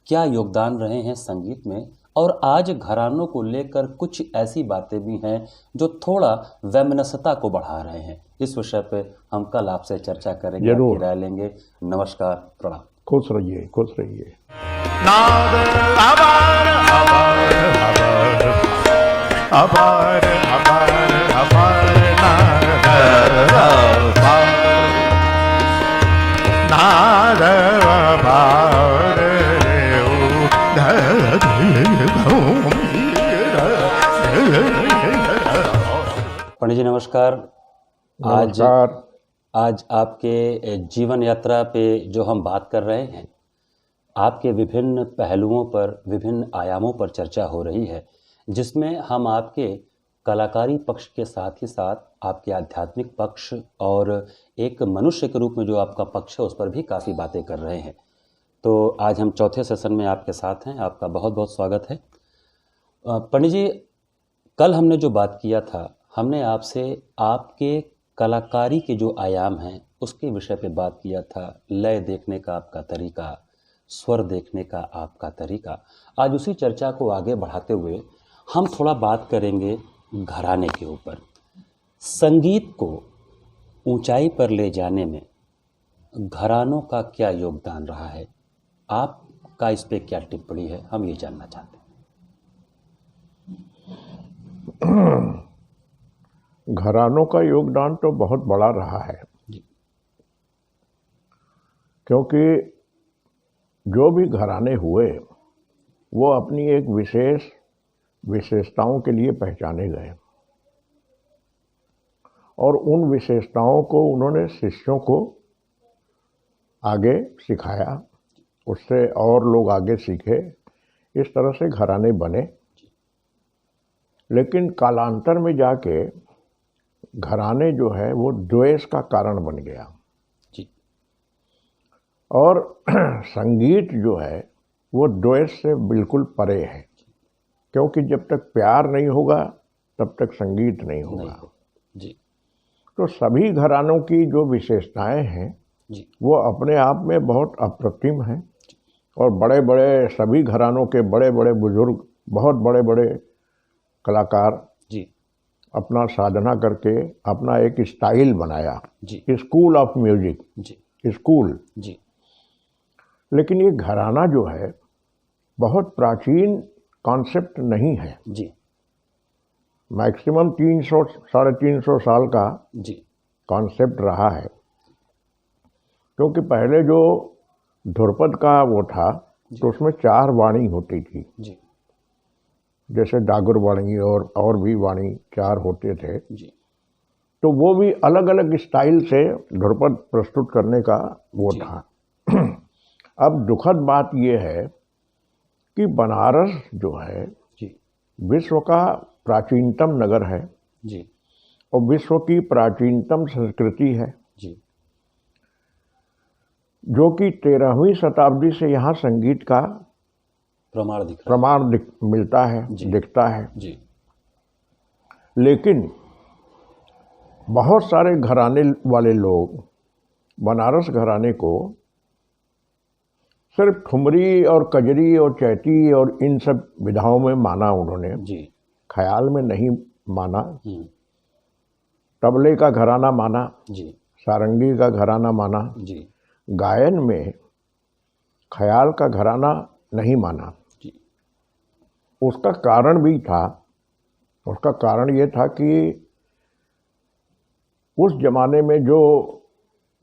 [SPEAKER 2] क्या योगदान रहे हैं संगीत में, और आज घरानों को लेकर कुछ ऐसी बातें भी हैं जो थोड़ा वैमनस्यता को बढ़ा रहे हैं। इस विषय पे हम कल आपसे चर्चा करेंगे, आपकी राय लेंगे। नमस्कार, प्रणाम।
[SPEAKER 1] खुश रहिए, खुश रहिए।
[SPEAKER 4] नाद अपार अपार अपार अपार अपार अपार नाद अपार नाद अपार
[SPEAKER 2] पंडित जी नमस्कार।
[SPEAKER 1] नमस्कार।
[SPEAKER 2] आज आपके जीवन यात्रा पे जो हम बात कर रहे हैं, आपके विभिन्न पहलुओं पर, विभिन्न आयामों पर चर्चा हो रही है, जिसमें हम आपके कलाकारी पक्ष के साथ ही साथ आपके आध्यात्मिक पक्ष और एक मनुष्य के रूप में जो आपका पक्ष है उस पर भी काफ़ी बातें कर रहे हैं। तो आज हम चौथे सेशन में आपके साथ हैं। आपका बहुत बहुत स्वागत है। पंडित जी, कल हमने जो बात किया था, हमने आपसे आपके कलाकारी के जो आयाम हैं उसके विषय पे बात किया था। लय देखने का आपका तरीका, स्वर देखने का आपका तरीका। आज उसी चर्चा को आगे बढ़ाते हुए हम थोड़ा बात करेंगे घराने के ऊपर। संगीत को ऊंचाई पर ले जाने में घरानों का क्या योगदान रहा है, आपका इस पे क्या टिप्पणी है, हम ये जानना चाहते हैं।
[SPEAKER 1] घरानों का योगदान तो बहुत बड़ा रहा है
[SPEAKER 2] जी।
[SPEAKER 1] क्योंकि जो भी घराने हुए वो अपनी एक विशेषताओं के लिए पहचाने गए और उन विशेषताओं को उन्होंने शिष्यों को आगे सिखाया, उससे और लोग आगे सीखे, इस तरह से घराने बने। लेकिन कालांतर में जाके घराने जो है वो द्वेष का कारण बन गया
[SPEAKER 2] जी।
[SPEAKER 1] और संगीत जो है वो द्वेष से बिल्कुल परे है, क्योंकि जब तक प्यार नहीं होगा तब तक संगीत नहीं होगा।
[SPEAKER 2] जी।
[SPEAKER 1] तो सभी घरानों की जो विशेषताएं हैं
[SPEAKER 2] जी।
[SPEAKER 1] वो अपने आप में बहुत अप्रतिम हैं और बड़े बड़े सभी घरानों के बड़े बड़े बुजुर्ग, बहुत बड़े बड़े कलाकार
[SPEAKER 2] जी।
[SPEAKER 1] अपना साधना करके अपना एक स्टाइल बनाया,
[SPEAKER 2] जी।
[SPEAKER 1] स्कूल ऑफ म्यूजिक,
[SPEAKER 2] जी।
[SPEAKER 1] स्कूल।
[SPEAKER 2] जी।
[SPEAKER 1] लेकिन ये घराना जो है बहुत प्राचीन कॉन्सेप्ट नहीं है।
[SPEAKER 2] जी।
[SPEAKER 1] मैक्सिमम 300 350 साल का
[SPEAKER 2] जी।
[SPEAKER 1] कॉन्सेप्ट रहा है, क्योंकि पहले जो ध्रुपद का वो था तो उसमें 4 वाणी होती थी,
[SPEAKER 2] जी।
[SPEAKER 1] जैसे डागर वाणी और भी वाणी 4 होते थे।
[SPEAKER 2] जी।
[SPEAKER 1] तो वो भी अलग अलग स्टाइल से ध्रुपद प्रस्तुत करने का वो
[SPEAKER 2] जी।
[SPEAKER 1] था। अब दुखद बात ये है कि बनारस जो है
[SPEAKER 2] जी।
[SPEAKER 1] विश्व का प्राचीनतम नगर है
[SPEAKER 2] जी।
[SPEAKER 1] और विश्व की प्राचीनतम संस्कृति है,
[SPEAKER 2] जी।
[SPEAKER 1] जो कि 13वीं शताब्दी से यहाँ संगीत का
[SPEAKER 2] प्रमाण दिख रहा है।
[SPEAKER 1] मिलता है,
[SPEAKER 2] जी।
[SPEAKER 1] दिखता है।
[SPEAKER 2] जी।
[SPEAKER 1] लेकिन बहुत सारे घराने वाले लोग बनारस घराने को सिर्फ ठुमरी और कजरी और चैती और इन सब विधाओं में माना उन्होंने,
[SPEAKER 2] जी।
[SPEAKER 1] ख्याल में नहीं माना।
[SPEAKER 2] हम्म।
[SPEAKER 1] तबले का घराना माना,
[SPEAKER 2] जी।
[SPEAKER 1] सारंगी का घराना माना,
[SPEAKER 2] जी।
[SPEAKER 1] गायन में ख्याल का घराना नहीं माना।
[SPEAKER 2] जी।
[SPEAKER 1] उसका कारण भी था, उसका कारण ये था कि उस जमाने में जो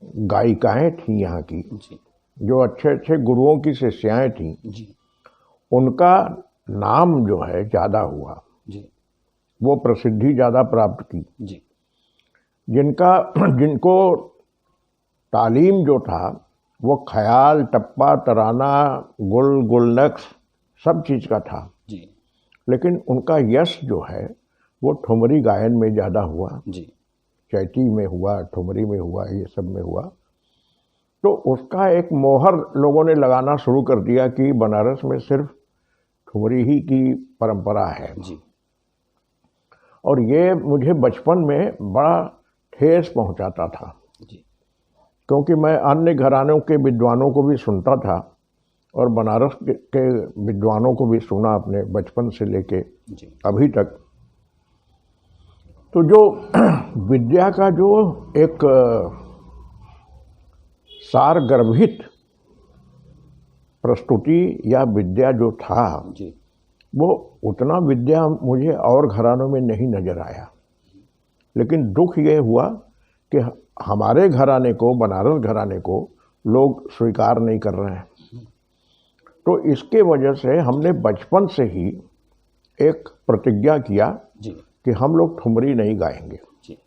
[SPEAKER 1] गायिकाएं थीं यहाँ की,
[SPEAKER 2] जी।
[SPEAKER 1] जो अच्छे अच्छे गुरुओं की शिष्याएं थीं,
[SPEAKER 2] जी।
[SPEAKER 1] उनका नाम जो है ज़्यादा हुआ,
[SPEAKER 2] जी।
[SPEAKER 1] वो प्रसिद्धि ज़्यादा प्राप्त की।
[SPEAKER 2] जी।
[SPEAKER 1] जिनको तालीम जो था वो ख्याल, टप्पा, तराना, गुल, गुलनक्स सब चीज़ का था।
[SPEAKER 2] जी।
[SPEAKER 1] लेकिन उनका यश जो है वो ठुमरी गायन में ज़्यादा हुआ,
[SPEAKER 2] जी।
[SPEAKER 1] चैती में हुआ, ठुमरी में हुआ, ये सब में हुआ। तो उसका एक मोहर लोगों ने लगाना शुरू कर दिया कि बनारस में सिर्फ ठुमरी ही की परंपरा है।
[SPEAKER 2] जी।
[SPEAKER 1] और ये मुझे बचपन में बड़ा ठेस पहुंचाता था,
[SPEAKER 2] जी।
[SPEAKER 1] क्योंकि मैं अन्य घरानों के विद्वानों को भी सुनता था और बनारस के विद्वानों को भी सुना अपने बचपन से लेके
[SPEAKER 2] जी।
[SPEAKER 1] अभी तक। तो जो विद्या का जो एक सार गर्भित प्रस्तुति या विद्या जो था
[SPEAKER 2] जी
[SPEAKER 1] वो उतना विद्या मुझे और घरानों में नहीं नजर आया। लेकिन दुख ये हुआ कि हमारे घराने को, बनारस घराने को लोग स्वीकार नहीं कर रहे हैं। तो इसके वजह से हमने बचपन से ही एक प्रतिज्ञा किया
[SPEAKER 2] जी
[SPEAKER 1] कि हम लोग ठुमरी नहीं गाएंगे।
[SPEAKER 2] जी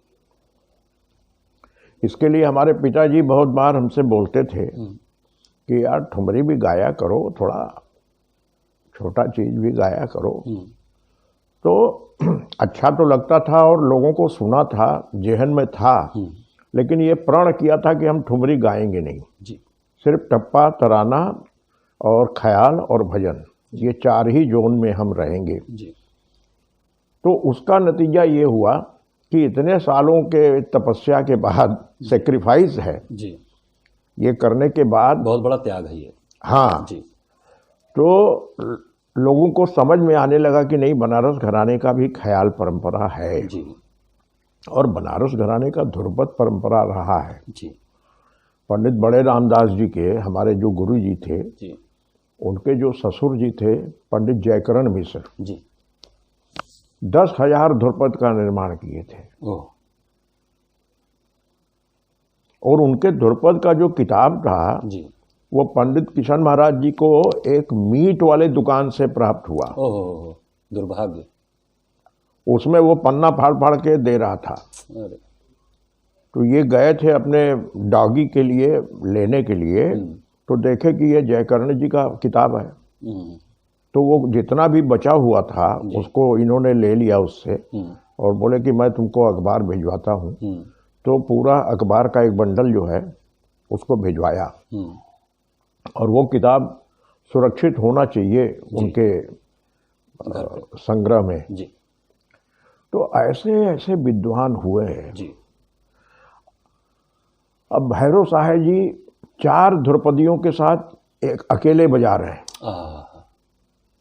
[SPEAKER 1] इसके लिए हमारे पिताजी बहुत बार हमसे बोलते थे कि यार ठुमरी भी गाया करो, थोड़ा छोटा चीज भी गाया करो। तो अच्छा तो लगता था और लोगों को सुना था, जेहन में था, लेकिन ये प्रण किया था कि हम ठुमरी गाएंगे नहीं।
[SPEAKER 2] जी
[SPEAKER 1] सिर्फ टप्पा, तराना और ख्याल और भजन, ये 4 ही जोन में हम रहेंगे।
[SPEAKER 2] जी
[SPEAKER 1] तो उसका नतीजा ये हुआ कि इतने सालों के तपस्या के बाद, सेक्रीफाइस है
[SPEAKER 2] जी
[SPEAKER 1] ये करने के बाद,
[SPEAKER 2] बहुत बड़ा त्याग है ये।
[SPEAKER 1] हाँ,
[SPEAKER 2] जी
[SPEAKER 1] तो लोगों को समझ में आने लगा कि नहीं, बनारस घराने का भी ख्याल परंपरा है
[SPEAKER 2] जी
[SPEAKER 1] और बनारस घराने का ध्रुपद परंपरा रहा है।
[SPEAKER 2] जी
[SPEAKER 1] पंडित बड़े रामदास जी के, हमारे जो गुरु जी थे,
[SPEAKER 2] जी
[SPEAKER 1] उनके जो ससुर जी थे पंडित जयकरण मिश्र,
[SPEAKER 2] जी
[SPEAKER 1] 10,000 ध्रुपद का निर्माण किए थे।
[SPEAKER 2] ओह
[SPEAKER 1] और उनके ध्रुपद का जो किताब था
[SPEAKER 2] जी
[SPEAKER 1] वो पंडित किशन महाराज जी को एक मीट वाले दुकान से प्राप्त हुआ।
[SPEAKER 2] ओह दुर्भाग्य।
[SPEAKER 1] उसमें वो पन्ना फाड़ फाड़ के दे रहा था।
[SPEAKER 2] अरे
[SPEAKER 1] तो ये गए थे अपने डॉगी के लिए लेने के लिए, तो देखे कि ये जयकर्ण जी का किताब है। तो वो जितना भी बचा हुआ था उसको इन्होंने ले लिया उससे और बोले कि मैं तुमको अखबार भिजवाता हूँ। तो पूरा अखबार का एक बंडल जो है उसको भिजवाया और वो किताब सुरक्षित होना चाहिए उनके संग्रह में।
[SPEAKER 2] जी
[SPEAKER 1] तो ऐसे ऐसे विद्वान हुए हैं।
[SPEAKER 2] जी
[SPEAKER 1] अब भैरव साहब जी 4 ध्रुपदियों के साथ एक अकेले बजा रहे हैं।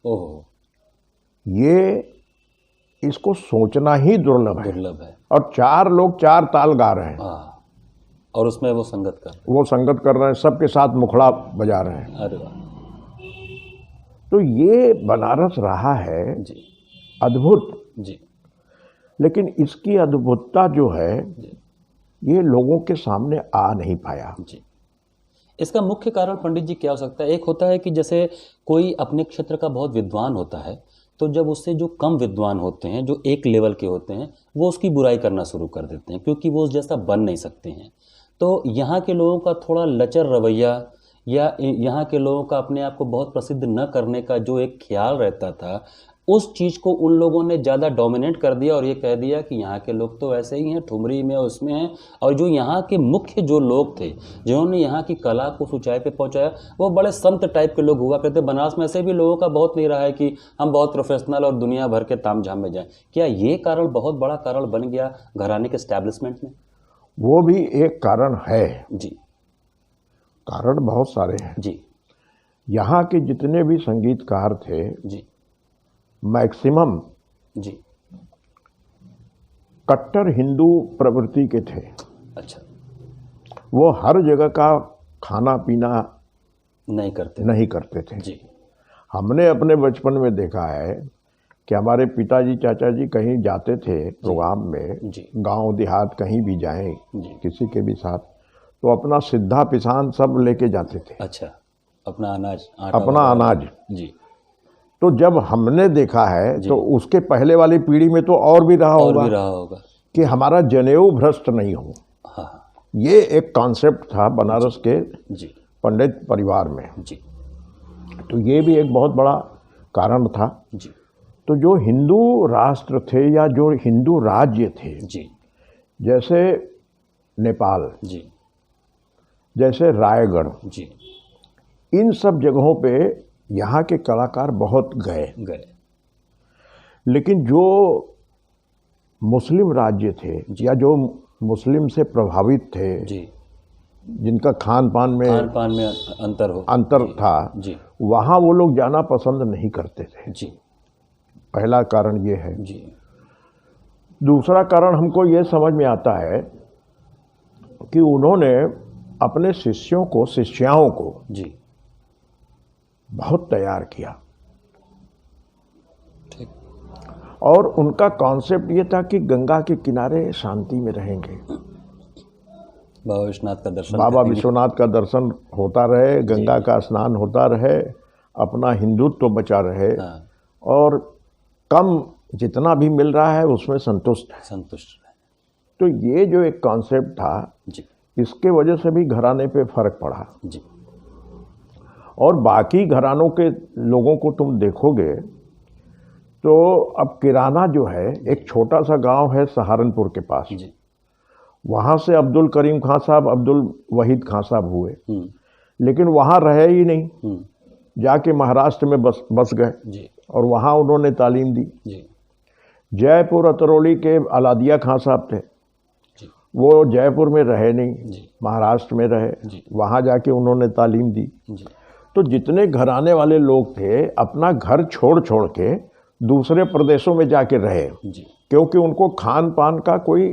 [SPEAKER 2] ओह
[SPEAKER 1] ये इसको सोचना ही दुर्लभ है।
[SPEAKER 2] दुर्लभ है।
[SPEAKER 1] और 4 लोग 4 ताल गा रहे हैं
[SPEAKER 2] और उसमें वो संगत कर,
[SPEAKER 1] वो संगत कर रहे हैं, सबके साथ मुखड़ा बजा रहे हैं।
[SPEAKER 2] अरे वाह।
[SPEAKER 1] तो ये बनारस रहा है
[SPEAKER 2] जी
[SPEAKER 1] अद्भुत।
[SPEAKER 2] जी
[SPEAKER 1] लेकिन इसकी अद्भुतता जो है ये लोगों के सामने आ नहीं पाया।
[SPEAKER 2] जी इसका मुख्य कारण पंडित जी क्या हो सकता है? एक होता है कि जैसे कोई अपने क्षेत्र का बहुत विद्वान होता है, तो जब उससे जो कम विद्वान होते हैं, जो एक लेवल के होते हैं, वो उसकी बुराई करना शुरू कर देते हैं क्योंकि वो उस जैसा बन नहीं सकते हैं। तो यहाँ के लोगों का थोड़ा लचर रवैया या यहाँ के लोगों का अपने आप को बहुत प्रसिद्ध न करने का जो एक ख्याल रहता था, उस चीज़ को उन लोगों ने ज़्यादा डोमिनेट कर दिया और ये कह दिया कि यहाँ के लोग तो ऐसे ही हैं, ठुमरी में उसमें हैं। और जो यहाँ के मुख्य जो लोग थे जिन्होंने यहाँ की कला को ऊंचाई पे पहुँचाया, वो बड़े संत टाइप के लोग हुआ करते। बनारस में ऐसे भी लोगों का बहुत नहीं रहा है कि हम बहुत प्रोफेशनल और दुनिया भर के तामझाम में जाएं। क्या ये कारण बहुत बड़ा कारण बन गया घराने के एस्टैब्लिशमेंट में?
[SPEAKER 1] वो भी एक कारण है।
[SPEAKER 2] जी
[SPEAKER 1] कारण बहुत सारे हैं।
[SPEAKER 2] जी
[SPEAKER 1] यहाँ के जितने भी संगीतकार थे
[SPEAKER 2] जी
[SPEAKER 1] मैक्सिमम
[SPEAKER 2] जी
[SPEAKER 1] कट्टर हिंदू प्रवृत्ति के थे।
[SPEAKER 2] अच्छा,
[SPEAKER 1] वो हर जगह का खाना पीना
[SPEAKER 2] नहीं
[SPEAKER 1] करते थे।
[SPEAKER 2] जी
[SPEAKER 1] हमने अपने बचपन में देखा है कि हमारे पिताजी चाचा जी कहीं जाते थे प्रोग्राम में,
[SPEAKER 2] जी
[SPEAKER 1] गांव देहात कहीं भी जाएं
[SPEAKER 2] जी
[SPEAKER 1] किसी के भी साथ, तो अपना सिद्धा पिसान सब लेके जाते थे।
[SPEAKER 2] अच्छा, अपना अनाज, आटा
[SPEAKER 1] अपना
[SPEAKER 2] वगैरह।
[SPEAKER 1] अनाज।
[SPEAKER 2] जी
[SPEAKER 1] तो जब हमने देखा है तो उसके पहले वाली पीढ़ी में तो और भी रहा
[SPEAKER 2] और
[SPEAKER 1] होगा
[SPEAKER 2] भी रहा होगा
[SPEAKER 1] कि हमारा जनेऊ भ्रष्ट नहीं हो।
[SPEAKER 2] हाँ
[SPEAKER 1] ये एक कॉन्सेप्ट था बनारस के
[SPEAKER 2] जी
[SPEAKER 1] पंडित परिवार में।
[SPEAKER 2] जी
[SPEAKER 1] तो ये भी एक बहुत बड़ा कारण था।
[SPEAKER 2] जी
[SPEAKER 1] तो जो हिंदू राष्ट्र थे या जो हिंदू राज्य थे,
[SPEAKER 2] जी
[SPEAKER 1] जैसे नेपाल,
[SPEAKER 2] जी
[SPEAKER 1] जैसे रायगढ़,
[SPEAKER 2] जी
[SPEAKER 1] इन सब जगहों पे यहाँ के कलाकार बहुत गए। लेकिन जो मुस्लिम राज्य थे या जो मुस्लिम से प्रभावित थे,
[SPEAKER 2] जी
[SPEAKER 1] जिनका खान पान में अंतर था,
[SPEAKER 2] जी
[SPEAKER 1] वहाँ वो लोग जाना पसंद नहीं करते थे।
[SPEAKER 2] जी
[SPEAKER 1] पहला कारण ये है।
[SPEAKER 2] जी
[SPEAKER 1] दूसरा कारण हमको ये समझ में आता है कि उन्होंने अपने शिष्यों को, शिष्याओं को
[SPEAKER 2] जी
[SPEAKER 1] बहुत तैयार किया।
[SPEAKER 2] ठीक।
[SPEAKER 1] और उनका कॉन्सेप्ट ये था कि गंगा के किनारे शांति में रहेंगे,
[SPEAKER 2] बाबा विश्वनाथ का दर्शन
[SPEAKER 1] बाबा
[SPEAKER 2] करेंगे।
[SPEAKER 1] विश्वनाथ का दर्शन होता रहे, गंगा का स्नान होता रहे, अपना हिंदुत्व बचा रहे,
[SPEAKER 2] हाँ,
[SPEAKER 1] और कम जितना भी मिल रहा है उसमें संतुष्ट है।
[SPEAKER 2] संतुष्ट रहे।
[SPEAKER 1] तो ये जो एक कॉन्सेप्ट था,
[SPEAKER 2] जी
[SPEAKER 1] इसके वजह से भी घराने पे फर्क पड़ा।
[SPEAKER 2] जी।
[SPEAKER 1] और बाकी घरानों के लोगों को तुम देखोगे तो अब किराना जो है, एक छोटा सा गांव है सहारनपुर के पास,
[SPEAKER 2] जी।
[SPEAKER 1] वहाँ से अब्दुल करीम खां साहब, अब्दुल वहीद खां साहब हुए,
[SPEAKER 2] हम्म।
[SPEAKER 1] लेकिन वहाँ रहे ही नहीं,
[SPEAKER 2] हम्म।
[SPEAKER 1] जाके महाराष्ट्र में बस गए
[SPEAKER 2] जी
[SPEAKER 1] और वहाँ उन्होंने तालीम दी।
[SPEAKER 2] जी
[SPEAKER 1] जयपुर अतरौली के अलादिया खां साहब थे,
[SPEAKER 2] जी
[SPEAKER 1] वो जयपुर में रहे नहीं,
[SPEAKER 2] जी
[SPEAKER 1] महाराष्ट्र में रहे,
[SPEAKER 2] जी।
[SPEAKER 1] वहाँ जाके उन्होंने तालीम दी।
[SPEAKER 2] जी।
[SPEAKER 1] तो जितने घराने वाले लोग थे अपना घर छोड़ छोड़ के दूसरे प्रदेशों में जाके रहे,
[SPEAKER 2] जी।
[SPEAKER 1] क्योंकि उनको खान पान का कोई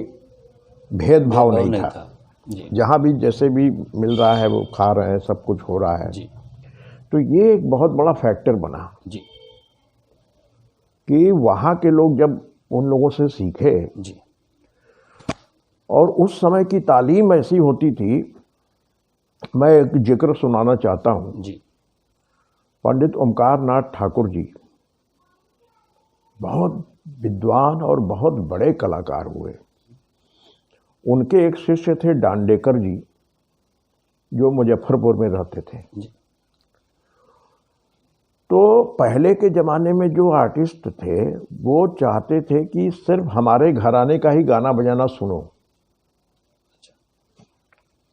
[SPEAKER 1] भेदभाव नहीं था।
[SPEAKER 2] जी
[SPEAKER 1] जहाँ भी जैसे भी मिल रहा है वो खा रहे हैं, सब कुछ हो रहा है।
[SPEAKER 2] जी
[SPEAKER 1] तो ये एक बहुत बड़ा फैक्टर बना
[SPEAKER 2] जी
[SPEAKER 1] कि वहाँ के लोग जब उन लोगों से सीखे,
[SPEAKER 2] जी।
[SPEAKER 1] और उस समय की तालीम ऐसी होती थी, मैं एक जिक्र सुनाना चाहता हूँ।
[SPEAKER 2] जी
[SPEAKER 1] पंडित ओमकार नाथ ठाकुर जी बहुत विद्वान और बहुत बड़े कलाकार हुए। उनके एक शिष्य थे डांडेकर जी, जो मुजफ्फरपुर में रहते थे।
[SPEAKER 2] जी।
[SPEAKER 1] तो पहले के ज़माने में जो आर्टिस्ट थे वो चाहते थे कि सिर्फ हमारे घराने का ही गाना बजाना सुनो।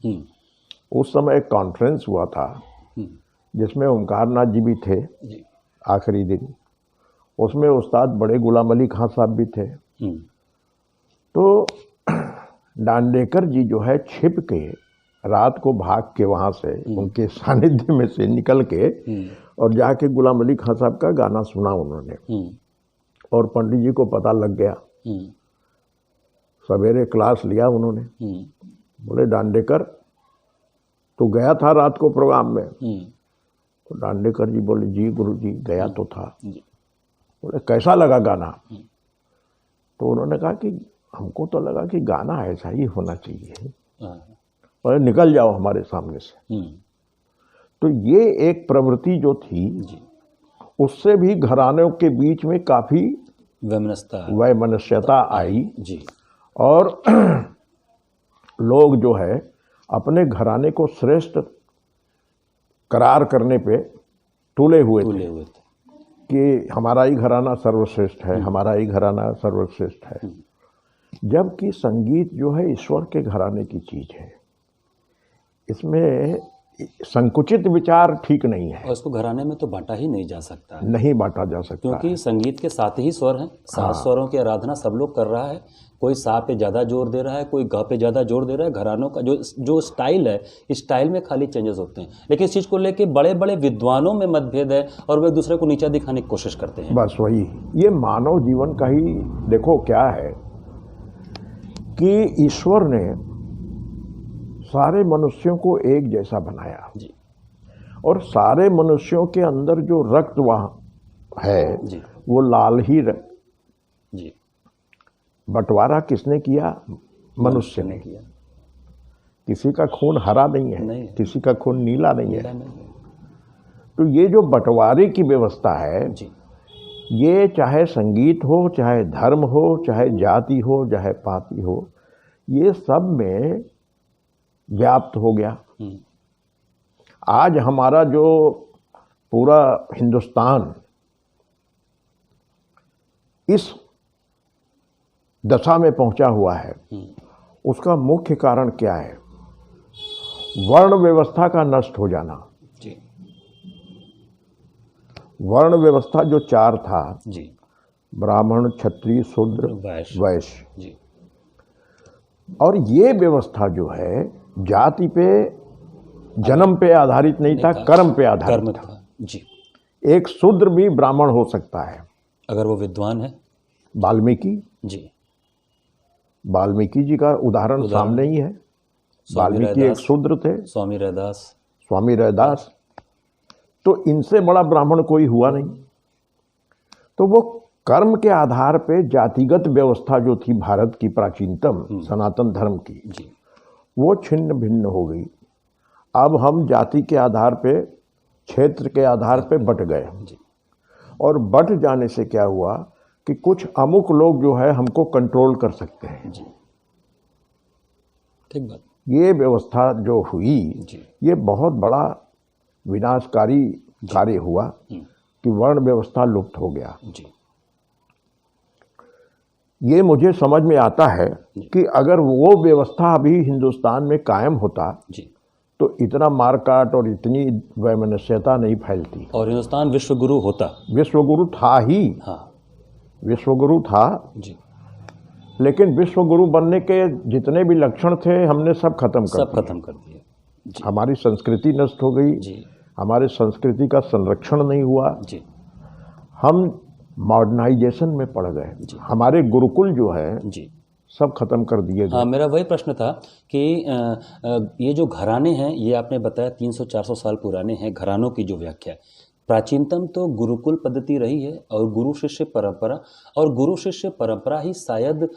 [SPEAKER 2] हम्म।
[SPEAKER 1] उस समय एक कॉन्फ्रेंस हुआ था
[SPEAKER 2] हम्म।
[SPEAKER 1] जिसमें ओमकार नाथ जी भी थे,
[SPEAKER 2] जी।
[SPEAKER 1] आखिरी दिन। उसमें उस्ताद बड़े गुलाम अली खां साहब भी थे।
[SPEAKER 2] हम्म।
[SPEAKER 1] तो डांडेकर जी जो है छिप के रात को भाग के वहाँ से, उनके सानिध्य में से निकल के, और जाके गुलाम अली खां साहब का गाना सुना उन्होंने। और पंडित जी को पता लग गया। सवेरे क्लास लिया उन्होंने, बोले डांडेकर तो गया था रात को प्रोग्राम में? तो डांडेकर जी बोले जी गुरुजी गया तो था। बोले कैसा लगा गाना? तो उन्होंने कहा कि हमको तो लगा कि गाना ऐसा ही होना चाहिए, बोले निकल जाओ हमारे सामने से। तो ये एक प्रवृत्ति जो थी, उससे भी घरानों के बीच में काफ़ी वैमनस्यता आई
[SPEAKER 2] जी।
[SPEAKER 1] और लोग जो है अपने घराने को श्रेष्ठ करार करने पे तुले हुए थे कि हमारा ही घराना सर्वश्रेष्ठ है, हमारा ही घराना सर्वश्रेष्ठ है। जबकि संगीत जो है ईश्वर के घराने की चीज़ है, इसमें संकुचित विचार ठीक नहीं है।
[SPEAKER 2] और इसको घराने में तो बांटा ही नहीं जा सकता,
[SPEAKER 1] नहीं बांटा जा सकता,
[SPEAKER 2] क्योंकि संगीत के 7 ही स्वर हैं। 7 स्वरों की आराधना सब लोग कर रहा है। कोई सा पे ज़्यादा जोर दे रहा है, कोई गा पे ज़्यादा जोर दे रहा है। घरानों का जो स्टाइल है, इस स्टाइल में खाली चेंजेस होते हैं, लेकिन इस चीज़ को लेके बड़े बड़े विद्वानों में मतभेद है और वो एक दूसरे को नीचा दिखाने की कोशिश करते हैं।
[SPEAKER 1] बस वही, ये मानव जीवन का ही देखो क्या है कि ईश्वर ने सारे मनुष्यों को एक जैसा बनाया
[SPEAKER 2] जी।
[SPEAKER 1] और सारे मनुष्यों के अंदर जो रक्त वहाँ है
[SPEAKER 2] जी।
[SPEAKER 1] वो लाल ही
[SPEAKER 2] जी।
[SPEAKER 1] बंटवारा किसने किया? मनुष्य ने किया। किसी का खून हरा नहीं है,
[SPEAKER 2] नहीं।
[SPEAKER 1] किसी का खून नीला नहीं है।
[SPEAKER 2] नहीं है।
[SPEAKER 1] तो ये जो बंटवारे की व्यवस्था है,
[SPEAKER 2] जी।
[SPEAKER 1] ये चाहे संगीत हो, चाहे धर्म हो, चाहे जाति हो, चाहे पाति हो, ये सब में व्याप्त हो गया। आज हमारा जो पूरा हिंदुस्तान इस दशा में पहुंचा हुआ है, उसका मुख्य कारण क्या है? वर्ण व्यवस्था का नष्ट हो जाना।
[SPEAKER 2] जी।
[SPEAKER 1] वर्ण व्यवस्था जो 4 था,
[SPEAKER 2] जी।
[SPEAKER 1] ब्राह्मण, क्षत्रिय, शूद्र, वैश्य,
[SPEAKER 2] जी।
[SPEAKER 1] और ये व्यवस्था जो है जाति पे, जन्म पे आधारित नहीं था, कर्म पे आधारित था।
[SPEAKER 2] जी।
[SPEAKER 1] एक शूद्र भी ब्राह्मण हो सकता है
[SPEAKER 2] अगर वो विद्वान है।
[SPEAKER 1] वाल्मीकि जी का उदाहरण सामने ही है। वाल्मीकि एक शूद्र थे।
[SPEAKER 2] स्वामी रैदास।
[SPEAKER 1] तो इनसे बड़ा ब्राह्मण कोई हुआ नहीं। तो वो कर्म के आधार पे जातिगत व्यवस्था जो थी भारत की प्राचीनतम सनातन धर्म की,
[SPEAKER 2] जी
[SPEAKER 1] वो छिन्न भिन्न हो गई। अब हम जाति के आधार पे, क्षेत्र के आधार पे बट गए,
[SPEAKER 2] जी
[SPEAKER 1] और बट जाने से क्या हुआ कि कुछ अमुक लोग जो है हमको कंट्रोल कर सकते हैं।
[SPEAKER 2] जी, ठीक बात।
[SPEAKER 1] ये व्यवस्था जो हुई,
[SPEAKER 2] जी
[SPEAKER 1] ये बहुत बड़ा विनाशकारी कार्य हुआ कि वर्ण व्यवस्था लुप्त हो गया।
[SPEAKER 2] जी
[SPEAKER 1] ये मुझे समझ में आता है कि अगर वो व्यवस्था अभी हिंदुस्तान में कायम होता
[SPEAKER 2] जी,
[SPEAKER 1] तो इतना मारकाट और इतनी वैमनस्यता नहीं फैलती।
[SPEAKER 2] और हिंदुस्तान विश्वगुरु होता।
[SPEAKER 1] विश्वगुरु था ही,
[SPEAKER 2] हाँ
[SPEAKER 1] विश्वगुरु था,
[SPEAKER 2] जी,
[SPEAKER 1] लेकिन विश्वगुरु बनने के जितने भी लक्षण थे हमने सब खत्म कर
[SPEAKER 2] सब
[SPEAKER 1] दिए।
[SPEAKER 2] खत्म कर दिए। जी
[SPEAKER 1] हमारी संस्कृति नष्ट हो गई,
[SPEAKER 2] जी
[SPEAKER 1] हमारे संस्कृति का संरक्षण नहीं हुआ,
[SPEAKER 2] जी
[SPEAKER 1] हम मॉडर्नाइजेशन में पड़ गए। हमारे गुरुकुल जो है
[SPEAKER 2] जी।
[SPEAKER 1] सब खत्म कर दिए गए।
[SPEAKER 2] हाँ, मेरा वही प्रश्न था कि ये जो घराने हैं, ये आपने बताया 300-400 साल पुराने हैं। घरानों की जो व्याख्या है, प्राचीनतम तो गुरुकुल पद्धति रही है और गुरु शिष्य परंपरा, और गुरु शिष्य परंपरा ही शायद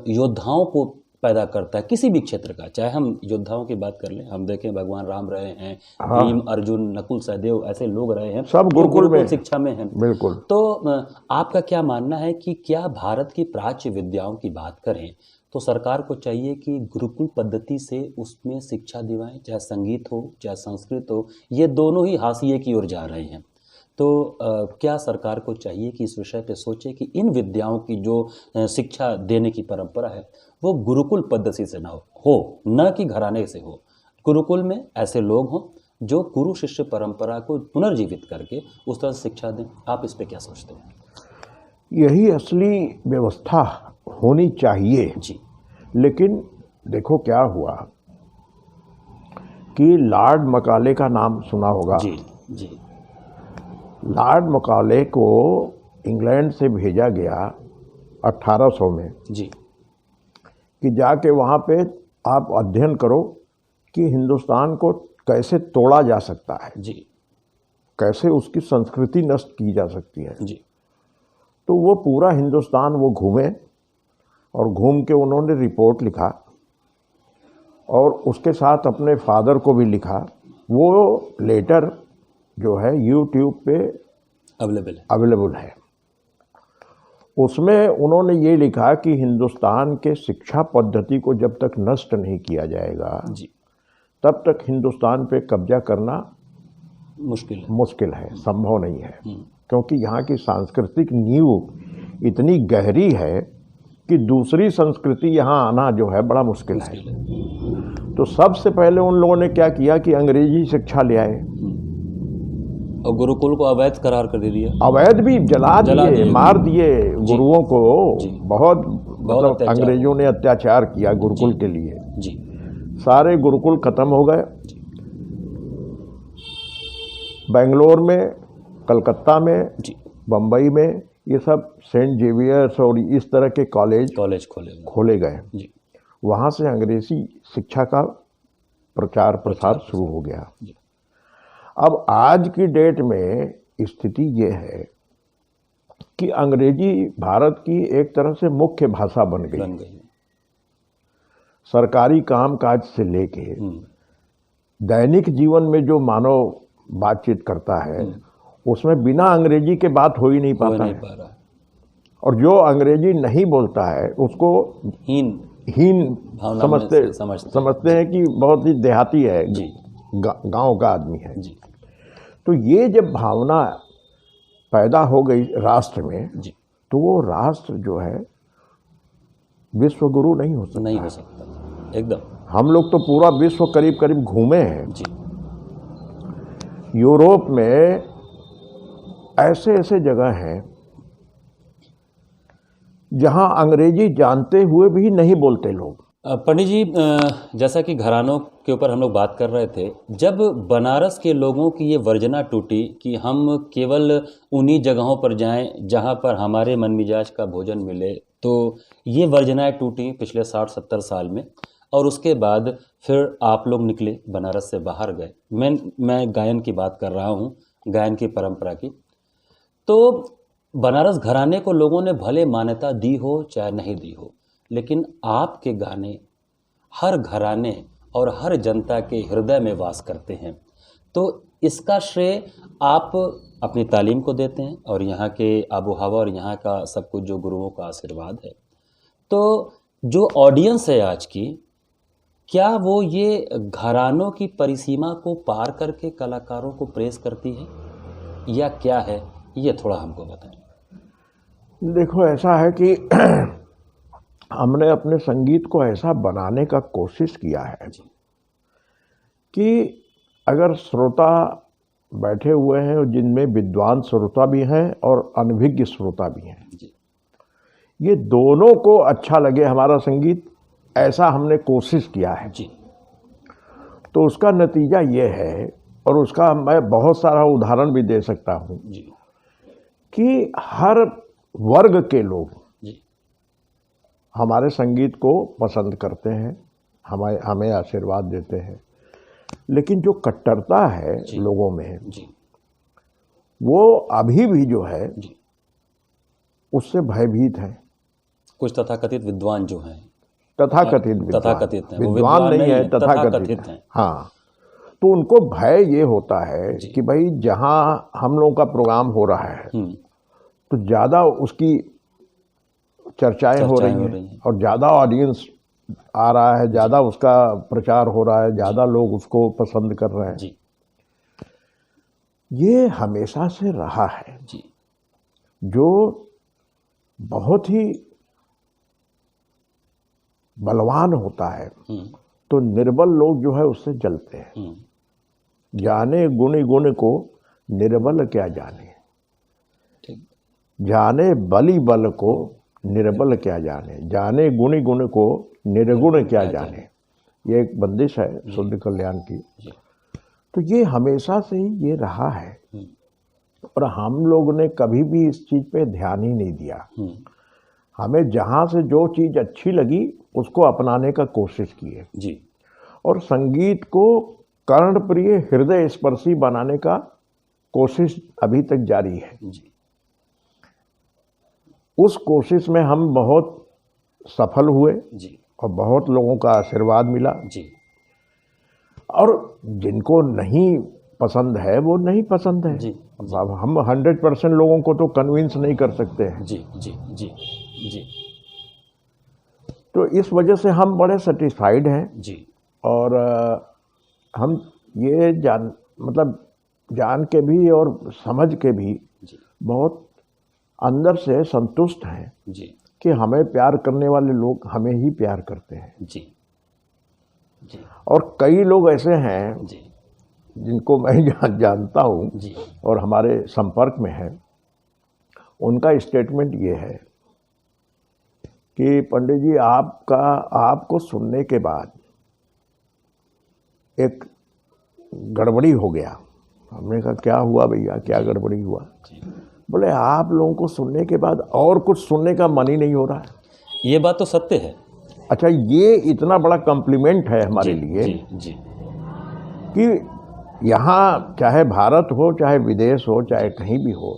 [SPEAKER 2] योद्धाओं को पैदा करता है किसी भी क्षेत्र का। चाहे हम योद्धाओं की बात कर लें, हम देखें भगवान राम रहे हैं, भीम, अर्जुन, नकुल, सहदेव, ऐसे लोग रहे हैं,
[SPEAKER 1] सब
[SPEAKER 2] जो
[SPEAKER 1] गुरुकुल में
[SPEAKER 2] शिक्षा में हैं।
[SPEAKER 1] बिल्कुल।
[SPEAKER 2] तो आपका क्या मानना है कि क्या भारत की प्राच्य विद्याओं की बात करें तो सरकार को चाहिए कि गुरुकुल पद्धति से उसमें शिक्षा दिवाएं, चाहे संगीत हो चाहे संस्कृत हो, ये दोनों ही हाशिए की ओर जा रहे हैं। तो क्या सरकार को चाहिए कि इस विषय पे सोचे कि इन विद्याओं की जो शिक्षा देने की परंपरा है वो गुरुकुल पद्धति से ना हो, न कि घराने से हो। गुरुकुल में ऐसे लोग हों जो गुरु शिष्य परंपरा को पुनर्जीवित करके उस तरह से शिक्षा दें। आप इस पे क्या सोचते हैं?
[SPEAKER 1] यही असली व्यवस्था होनी चाहिए।
[SPEAKER 2] जी
[SPEAKER 1] लेकिन देखो क्या हुआ कि लॉर्ड मकाले का नाम सुना होगा।
[SPEAKER 2] जी जी
[SPEAKER 1] लॉर्ड मकाले को इंग्लैंड से भेजा गया 1800 में
[SPEAKER 2] जी
[SPEAKER 1] कि जाके वहाँ पे आप अध्ययन करो कि हिंदुस्तान को कैसे तोड़ा जा सकता है,
[SPEAKER 2] जी
[SPEAKER 1] कैसे उसकी संस्कृति नष्ट की जा सकती है।
[SPEAKER 2] जी
[SPEAKER 1] तो वो पूरा हिंदुस्तान वो घूमे और घूम के उन्होंने रिपोर्ट लिखा और उसके साथ अपने फादर को भी लिखा। वो लेटर जो है यूट्यूब पे अवेलेबल है। उसमें उन्होंने ये लिखा कि हिंदुस्तान के शिक्षा पद्धति को जब तक नष्ट नहीं किया जाएगा
[SPEAKER 2] जी
[SPEAKER 1] तब तक हिंदुस्तान पे कब्जा करना
[SPEAKER 2] मुश्किल
[SPEAKER 1] है, संभव नहीं है। क्योंकि यहाँ की सांस्कृतिक नींव इतनी गहरी है कि दूसरी संस्कृति यहाँ आना जो है बड़ा मुश्किल है। तो सबसे पहले उन लोगों ने क्या किया कि अंग्रेजी शिक्षा ले आए
[SPEAKER 2] और गुरुकुल को अवैध करार कर दे दिया।
[SPEAKER 1] अवैध भी जला दिए, मार दिए गुरुओं को। बहुत मतलब अंग्रेजों ने अत्याचार किया गुरुकुल के लिए।
[SPEAKER 2] जी
[SPEAKER 1] सारे गुरुकुल खत्म हो गए। बेंगलोर में, कलकत्ता में, बम्बई में, ये सब सेंट जेवियर्स और इस तरह के कॉलेज खोले गए। वहाँ से अंग्रेजी शिक्षा का प्रचार प्रसार शुरू हो गया। अब आज की डेट में स्थिति ये है कि अंग्रेजी भारत की एक तरह से मुख्य भाषा बन गई। सरकारी कामकाज से लेके दैनिक जीवन में जो मानव बातचीत करता है उसमें बिना अंग्रेजी के बात हो ही नहीं पाता है। और जो अंग्रेजी नहीं बोलता है उसको हीन समझते हैं कि बहुत ही देहाती है, गांव का आदमी है। तो ये जब भावना पैदा हो गई राष्ट्र में तो वो राष्ट्र जो है विश्वगुरु नहीं हो सकता
[SPEAKER 2] एकदम।
[SPEAKER 1] हम लोग तो पूरा विश्व करीब करीब घूमे हैं। यूरोप में ऐसे ऐसे जगह हैं जहां अंग्रेजी जानते हुए भी नहीं बोलते लोग।
[SPEAKER 2] पंडित जी, जैसा कि घरानों के ऊपर हम लोग बात कर रहे थे, जब बनारस के लोगों की ये वर्जना टूटी कि हम केवल उन्हीं जगहों पर जाएं जहां पर हमारे मन मिजाज का भोजन मिले, तो ये वर्जनाएं टूटी पिछले 60-70 साल में। और उसके बाद फिर आप लोग निकले, बनारस से बाहर गए। मैं गायन की बात कर रहा हूँ, गायन की परंपरा की। तो बनारस घराने को लोगों ने भले मान्यता दी हो चाहे नहीं दी हो, लेकिन आपके गाने हर घराने और हर जनता के हृदय में वास करते हैं। तो इसका श्रेय आप अपनी तालीम को देते हैं और यहाँ के आबो हवा और यहाँ का सब कुछ जो गुरुओं का आशीर्वाद है। तो जो ऑडियंस है आज की, क्या वो ये घरानों की परिसीमा को पार करके कलाकारों को प्रेज करती है या क्या है, ये थोड़ा हमको बताएं।
[SPEAKER 1] देखो, ऐसा है कि हमने अपने संगीत को ऐसा बनाने का कोशिश किया है कि अगर श्रोता बैठे हुए हैं जिनमें विद्वान श्रोता भी हैं और अनभिज्ञ श्रोता भी हैं, ये दोनों को अच्छा लगे हमारा संगीत, ऐसा हमने कोशिश किया है
[SPEAKER 2] जी।
[SPEAKER 1] तो उसका नतीजा ये है, और उसका मैं बहुत सारा उदाहरण भी दे सकता हूँ
[SPEAKER 2] जी
[SPEAKER 1] कि हर वर्ग के लोग
[SPEAKER 2] जी
[SPEAKER 1] हमारे संगीत को पसंद करते हैं, हमें आशीर्वाद देते हैं। लेकिन जो कट्टरता है लोगों में,
[SPEAKER 2] जी
[SPEAKER 1] वो अभी भी जो है
[SPEAKER 2] जी
[SPEAKER 1] उससे भयभीत है।
[SPEAKER 2] कुछ तथाकथित विद्वान जो हैं,
[SPEAKER 1] तथाकथित
[SPEAKER 2] तथाकथित हैं, वो
[SPEAKER 1] विद्वान नहीं है,
[SPEAKER 2] तथाकथित
[SPEAKER 1] तथाकथित
[SPEAKER 2] हैं।
[SPEAKER 1] हाँ, तो उनको भय ये होता है कि भाई जहाँ हम लोगों का प्रोग्राम हो रहा है तो ज़्यादा उसकी चर्चाएं हो रही हैं और ज़्यादा ऑडियंस आ रहा है, ज़्यादा उसका प्रचार हो रहा है, ज़्यादा लोग उसको पसंद कर रहे हैं।
[SPEAKER 2] जी
[SPEAKER 1] ये हमेशा से रहा है,
[SPEAKER 2] जी
[SPEAKER 1] जो बहुत ही बलवान होता है तो निर्बल लोग जो है उससे जलते हैं। जाने गुणी गुण को निर्बल क्या जाने,
[SPEAKER 2] ठीक।
[SPEAKER 1] जाने बलि बल को निर्बल क्या जाने, जाने गुणी गुण को निर्गुण क्या जाने। ये एक बंदिश है शुद्ध कल्याण की। तो ये हमेशा से ही ये रहा है और हम लोग ने कभी भी इस चीज़ पे ध्यान ही नहीं दिया। हमें जहाँ से जो चीज़ अच्छी लगी उसको अपनाने का कोशिश किए
[SPEAKER 2] जी,
[SPEAKER 1] और संगीत को कर्णप्रिय हृदय स्पर्शी बनाने का कोशिश अभी तक जारी है
[SPEAKER 2] जी।
[SPEAKER 1] उस कोशिश में हम बहुत सफल हुए
[SPEAKER 2] जी
[SPEAKER 1] और बहुत लोगों का आशीर्वाद मिला।
[SPEAKER 2] जी
[SPEAKER 1] और जिनको नहीं पसंद है वो नहीं पसंद है
[SPEAKER 2] जी।
[SPEAKER 1] अब हम 100% लोगों को तो कन्विंस नहीं कर सकते हैं।
[SPEAKER 2] जी जी जी जी
[SPEAKER 1] तो इस वजह से हम बड़े सेटिस्फाइड हैं
[SPEAKER 2] जी।
[SPEAKER 1] और हम ये जान के भी और समझ के भी
[SPEAKER 2] जी
[SPEAKER 1] बहुत अंदर से संतुष्ट हैं
[SPEAKER 2] जी
[SPEAKER 1] कि हमें प्यार करने वाले लोग हमें ही प्यार करते हैं।
[SPEAKER 2] जी जी
[SPEAKER 1] और कई लोग ऐसे हैं
[SPEAKER 2] जी
[SPEAKER 1] जिनको मैं जानता हूँ
[SPEAKER 2] जी
[SPEAKER 1] और हमारे संपर्क में है, उनका स्टेटमेंट ये है कि पंडित जी आपको सुनने के बाद एक गड़बड़ी हो गया। हमने कहा क्या हुआ भैया, क्या गड़बड़ी हुआ? बोले आप लोगों को सुनने के बाद और कुछ सुनने का मन ही नहीं हो रहा है।
[SPEAKER 2] ये बात तो सत्य है।
[SPEAKER 1] अच्छा, ये इतना बड़ा कॉम्प्लीमेंट है हमारे
[SPEAKER 2] जी,
[SPEAKER 1] लिए
[SPEAKER 2] जी जी
[SPEAKER 1] कि यहाँ चाहे भारत हो चाहे विदेश हो चाहे कहीं भी हो,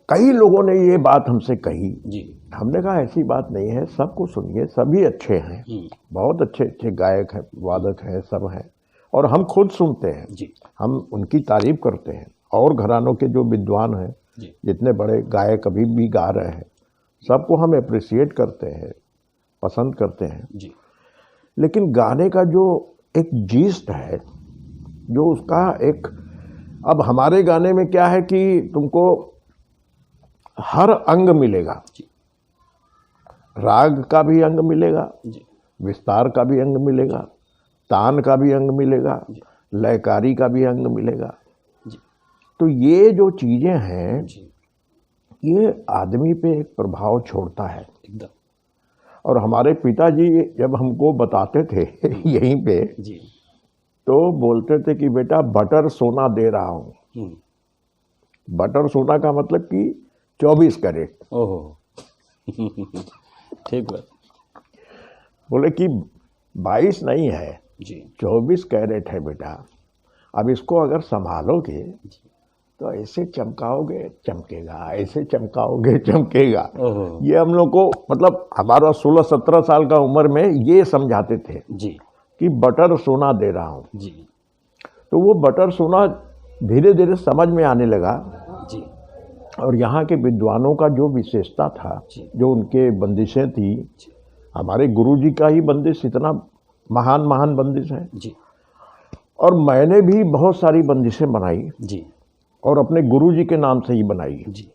[SPEAKER 1] कई लोगों ने ये बात हमसे कही।
[SPEAKER 2] जी
[SPEAKER 1] हमने कहा ऐसी बात नहीं है, सबको सुनिए, सभी अच्छे हैं, बहुत अच्छे अच्छे गायक हैं, वादक हैं, सब हैं और हम खुद सुनते हैं।
[SPEAKER 2] जी
[SPEAKER 1] हम उनकी तारीफ करते हैं और घरानों के जो विद्वान हैं, जितने बड़े गायक अभी भी गा रहे हैं, सबको हम अप्रिशिएट करते हैं, पसंद करते हैं
[SPEAKER 2] जी।
[SPEAKER 1] लेकिन गाने का जो एक जीस्ट है, जो उसका एक, अब हमारे गाने में क्या है कि तुमको हर अंग मिलेगा, राग का भी अंग मिलेगा, विस्तार का भी अंग मिलेगा, तान का भी अंग मिलेगा, लयकारी का भी अंग मिलेगा। तो ये जो चीज़ें हैं ये आदमी पे एक प्रभाव छोड़ता है
[SPEAKER 2] एकदम।
[SPEAKER 1] और हमारे पिताजी जब हमको बताते थे यहीं पे
[SPEAKER 2] जी
[SPEAKER 1] तो बोलते थे कि बेटा बटर सोना दे रहा हूँ। बटर सोना का मतलब कि 24 कैरेट।
[SPEAKER 2] ओहो ठीक बात।
[SPEAKER 1] बोले कि 22 नहीं है,
[SPEAKER 2] जी
[SPEAKER 1] 24 कैरेट है बेटा। अब इसको अगर संभालोगे तो ऐसे चमकाओगे चमकेगा, ऐसे चमकाओगे चमकेगा।
[SPEAKER 2] ओहो।
[SPEAKER 1] ये हम लोग को मतलब हमारा 16-17 साल का उम्र में ये समझाते थे
[SPEAKER 2] जी
[SPEAKER 1] कि बटर सोना दे रहा हूँ।
[SPEAKER 2] जी
[SPEAKER 1] तो वो बटर सोना धीरे धीरे समझ में आने लगा।
[SPEAKER 2] जी
[SPEAKER 1] और यहाँ के विद्वानों का जो विशेषता था,
[SPEAKER 2] जी।
[SPEAKER 1] जो उनके बंदिशें थी, हमारे गुरुजी का ही बंदिश इतना महान महान बंदिश है।
[SPEAKER 2] जी
[SPEAKER 1] और मैंने भी बहुत सारी बंदिशें बनाई
[SPEAKER 2] जी
[SPEAKER 1] और अपने गुरुजी के नाम से ही बनाई।
[SPEAKER 2] जी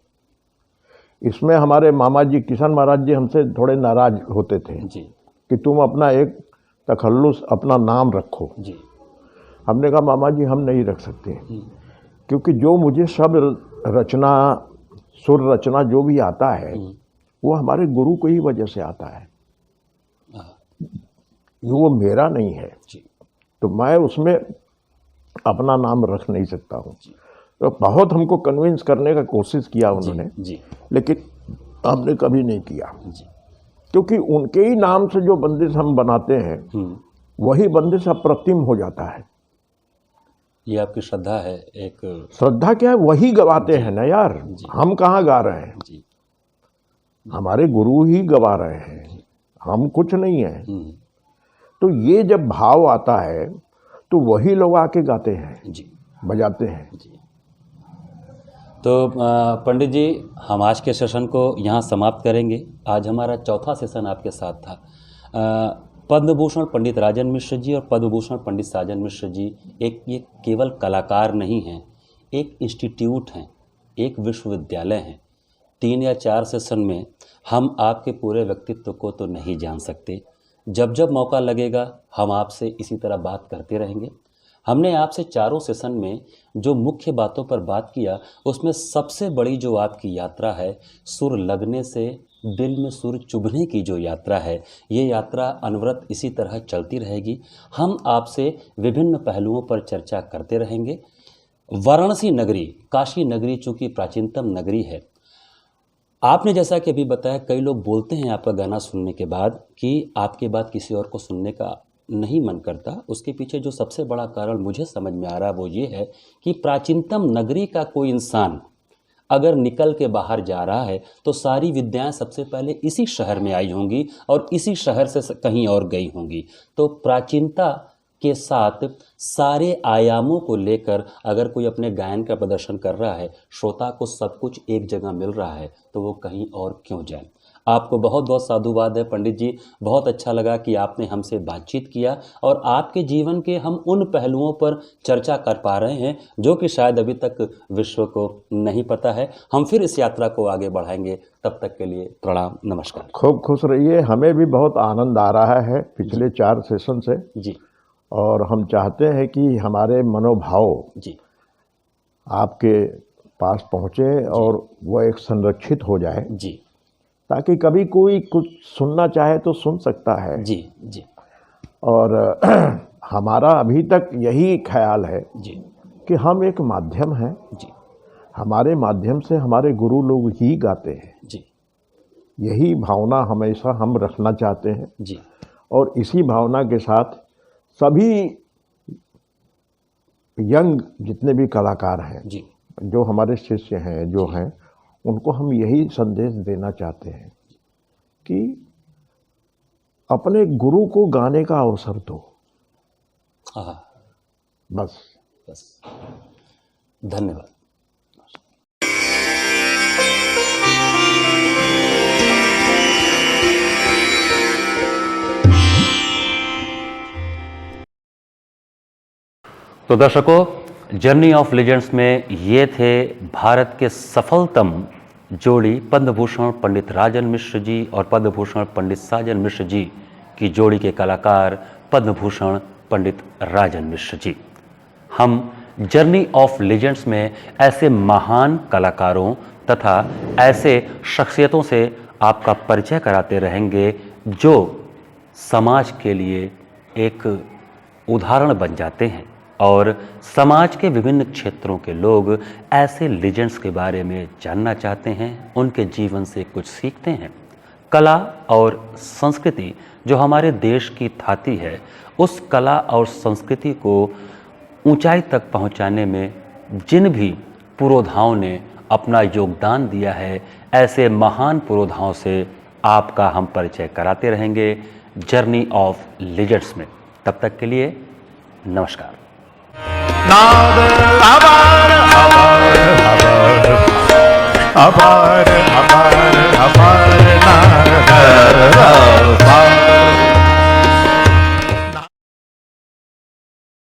[SPEAKER 1] इसमें हमारे मामा जी किशन महाराज जी हमसे थोड़े नाराज होते थे
[SPEAKER 2] जी
[SPEAKER 1] कि तुम अपना एक तखल्लुस, अपना नाम रखो।
[SPEAKER 2] जी।
[SPEAKER 1] हमने कहा मामा जी हम नहीं रख सकते, क्योंकि जो मुझे शब्द रचना, सुर रचना जो भी आता है वो हमारे गुरु को ही वजह से आता है, वो मेरा नहीं है।
[SPEAKER 2] जी।
[SPEAKER 1] तो मैं उसमें अपना नाम रख नहीं सकता हूँ। तो बहुत हमको कन्विंस करने का कोशिश किया उन्होंने,
[SPEAKER 2] जी
[SPEAKER 1] लेकिन हमने कभी नहीं किया,
[SPEAKER 2] जी।
[SPEAKER 1] क्योंकि उनके ही नाम से जो बंदिश हम बनाते हैं वही बंदिश अप्रतिम हो जाता है।
[SPEAKER 2] ये आपकी श्रद्धा है। एक
[SPEAKER 1] श्रद्धा क्या है, वही गवाते हैं ना यार, हम कहाँ गा रहे हैं,
[SPEAKER 2] जी
[SPEAKER 1] हमारे गुरु ही गवा रहे हैं, हम कुछ नहीं है। तो ये जब भाव आता है तो वही लोग आके गाते हैं,
[SPEAKER 2] जी
[SPEAKER 1] बजाते हैं।
[SPEAKER 2] जी। तो पंडित जी, हम आज के सेशन को यहाँ समाप्त करेंगे। आज हमारा चौथा सेशन आपके साथ था। पद्म भूषण पंडित राजन मिश्र जी और पद्म भूषण पंडित साजन मिश्र जी ये केवल कलाकार नहीं हैं, एक इंस्टीट्यूट हैं, एक विश्वविद्यालय हैं। 3 या 4 सेशन में हम आपके पूरे व्यक्तित्व को तो नहीं जान सकते। जब जब मौका लगेगा हम आपसे इसी तरह बात करते रहेंगे। हमने आपसे चारों सेशन में जो मुख्य बातों पर बात किया, उसमें सबसे बड़ी जो आपकी यात्रा है, सुर लगने से दिल में सुर चुभने की जो यात्रा है, ये यात्रा अनवरत इसी तरह चलती रहेगी। हम आपसे विभिन्न पहलुओं पर चर्चा करते रहेंगे। वाराणसी नगरी, काशी नगरी चूँकि प्राचीनतम नगरी है, आपने जैसा कि अभी बताया, कई लोग बोलते हैं आपका गाना सुनने के बाद कि आपके बाद किसी और को सुनने का नहीं मन करता। उसके पीछे जो सबसे बड़ा कारण मुझे समझ में आ रहा है वो ये है कि प्राचीनतम नगरी का कोई इंसान अगर निकल के बाहर जा रहा है तो सारी विद्याएं सबसे पहले इसी शहर में आई होंगी और इसी शहर से कहीं और गई होंगी। तो प्राचीनता के साथ सारे आयामों को लेकर अगर कोई अपने गायन का प्रदर्शन कर रहा है, श्रोता को सब कुछ एक जगह मिल रहा है, तो वो कहीं और क्यों जाए। आपको बहुत बहुत साधुवाद है पंडित जी। बहुत अच्छा लगा कि आपने हमसे बातचीत किया और आपके जीवन के हम उन पहलुओं पर चर्चा कर पा रहे हैं जो कि शायद अभी तक विश्व को नहीं पता है। हम फिर इस यात्रा को आगे बढ़ाएंगे। तब तक के लिए प्रणाम, नमस्कार।
[SPEAKER 1] खूब खुश रहिए। हमें भी बहुत आनंद आ रहा है पिछले 4 सेशन से
[SPEAKER 2] जी।
[SPEAKER 1] और हम चाहते हैं कि हमारे मनोभाव
[SPEAKER 2] जी
[SPEAKER 1] आपके पास पहुँचे और वह एक संरक्षित हो जाए,
[SPEAKER 2] जी
[SPEAKER 1] ताकि कभी कोई कुछ सुनना चाहे तो सुन सकता है।
[SPEAKER 2] जी जी।
[SPEAKER 1] और हमारा अभी तक यही ख्याल है
[SPEAKER 2] जी
[SPEAKER 1] कि हम एक माध्यम हैं,
[SPEAKER 2] जी
[SPEAKER 1] हमारे माध्यम से हमारे गुरु लोग ही गाते हैं।
[SPEAKER 2] जी
[SPEAKER 1] यही भावना हमेशा हम रखना चाहते हैं
[SPEAKER 2] जी।
[SPEAKER 1] और इसी भावना के साथ सभी यंग जितने भी कलाकार हैं,
[SPEAKER 2] जी
[SPEAKER 1] जो हमारे शिष्य हैं, जो हैं, उनको हम यही संदेश देना चाहते हैं कि अपने गुरु को गाने का अवसर दो।
[SPEAKER 2] हाँ,
[SPEAKER 1] बस
[SPEAKER 2] बस। धन्यवाद। तो दर्शकों, जर्नी ऑफ लीजेंड्स में ये थे भारत के सफलतम जोड़ी पद्म भूषण पंडित राजन मिश्र जी और पद्म भूषण पंडित साजन मिश्र जी की जोड़ी के कलाकार पद्म भूषण पंडित राजन मिश्र जी। हम जर्नी ऑफ लीजेंड्स में ऐसे महान कलाकारों तथा ऐसे शख्सियतों से आपका परिचय कराते रहेंगे जो समाज के लिए एक उदाहरण बन जाते हैं और समाज के विभिन्न क्षेत्रों के लोग ऐसे लीजेंड्स के बारे में जानना चाहते हैं, उनके जीवन से कुछ सीखते हैं। कला और संस्कृति जो हमारे देश की थाती है, उस कला और संस्कृति को ऊंचाई तक पहुंचाने में जिन भी पुरोधाओं ने अपना योगदान दिया है, ऐसे महान पुरोधाओं से आपका हम परिचय कराते रहेंगे जर्नी ऑफ लीजेंड्स में। तब तक के लिए नमस्कार।
[SPEAKER 4] नाद अपार अपार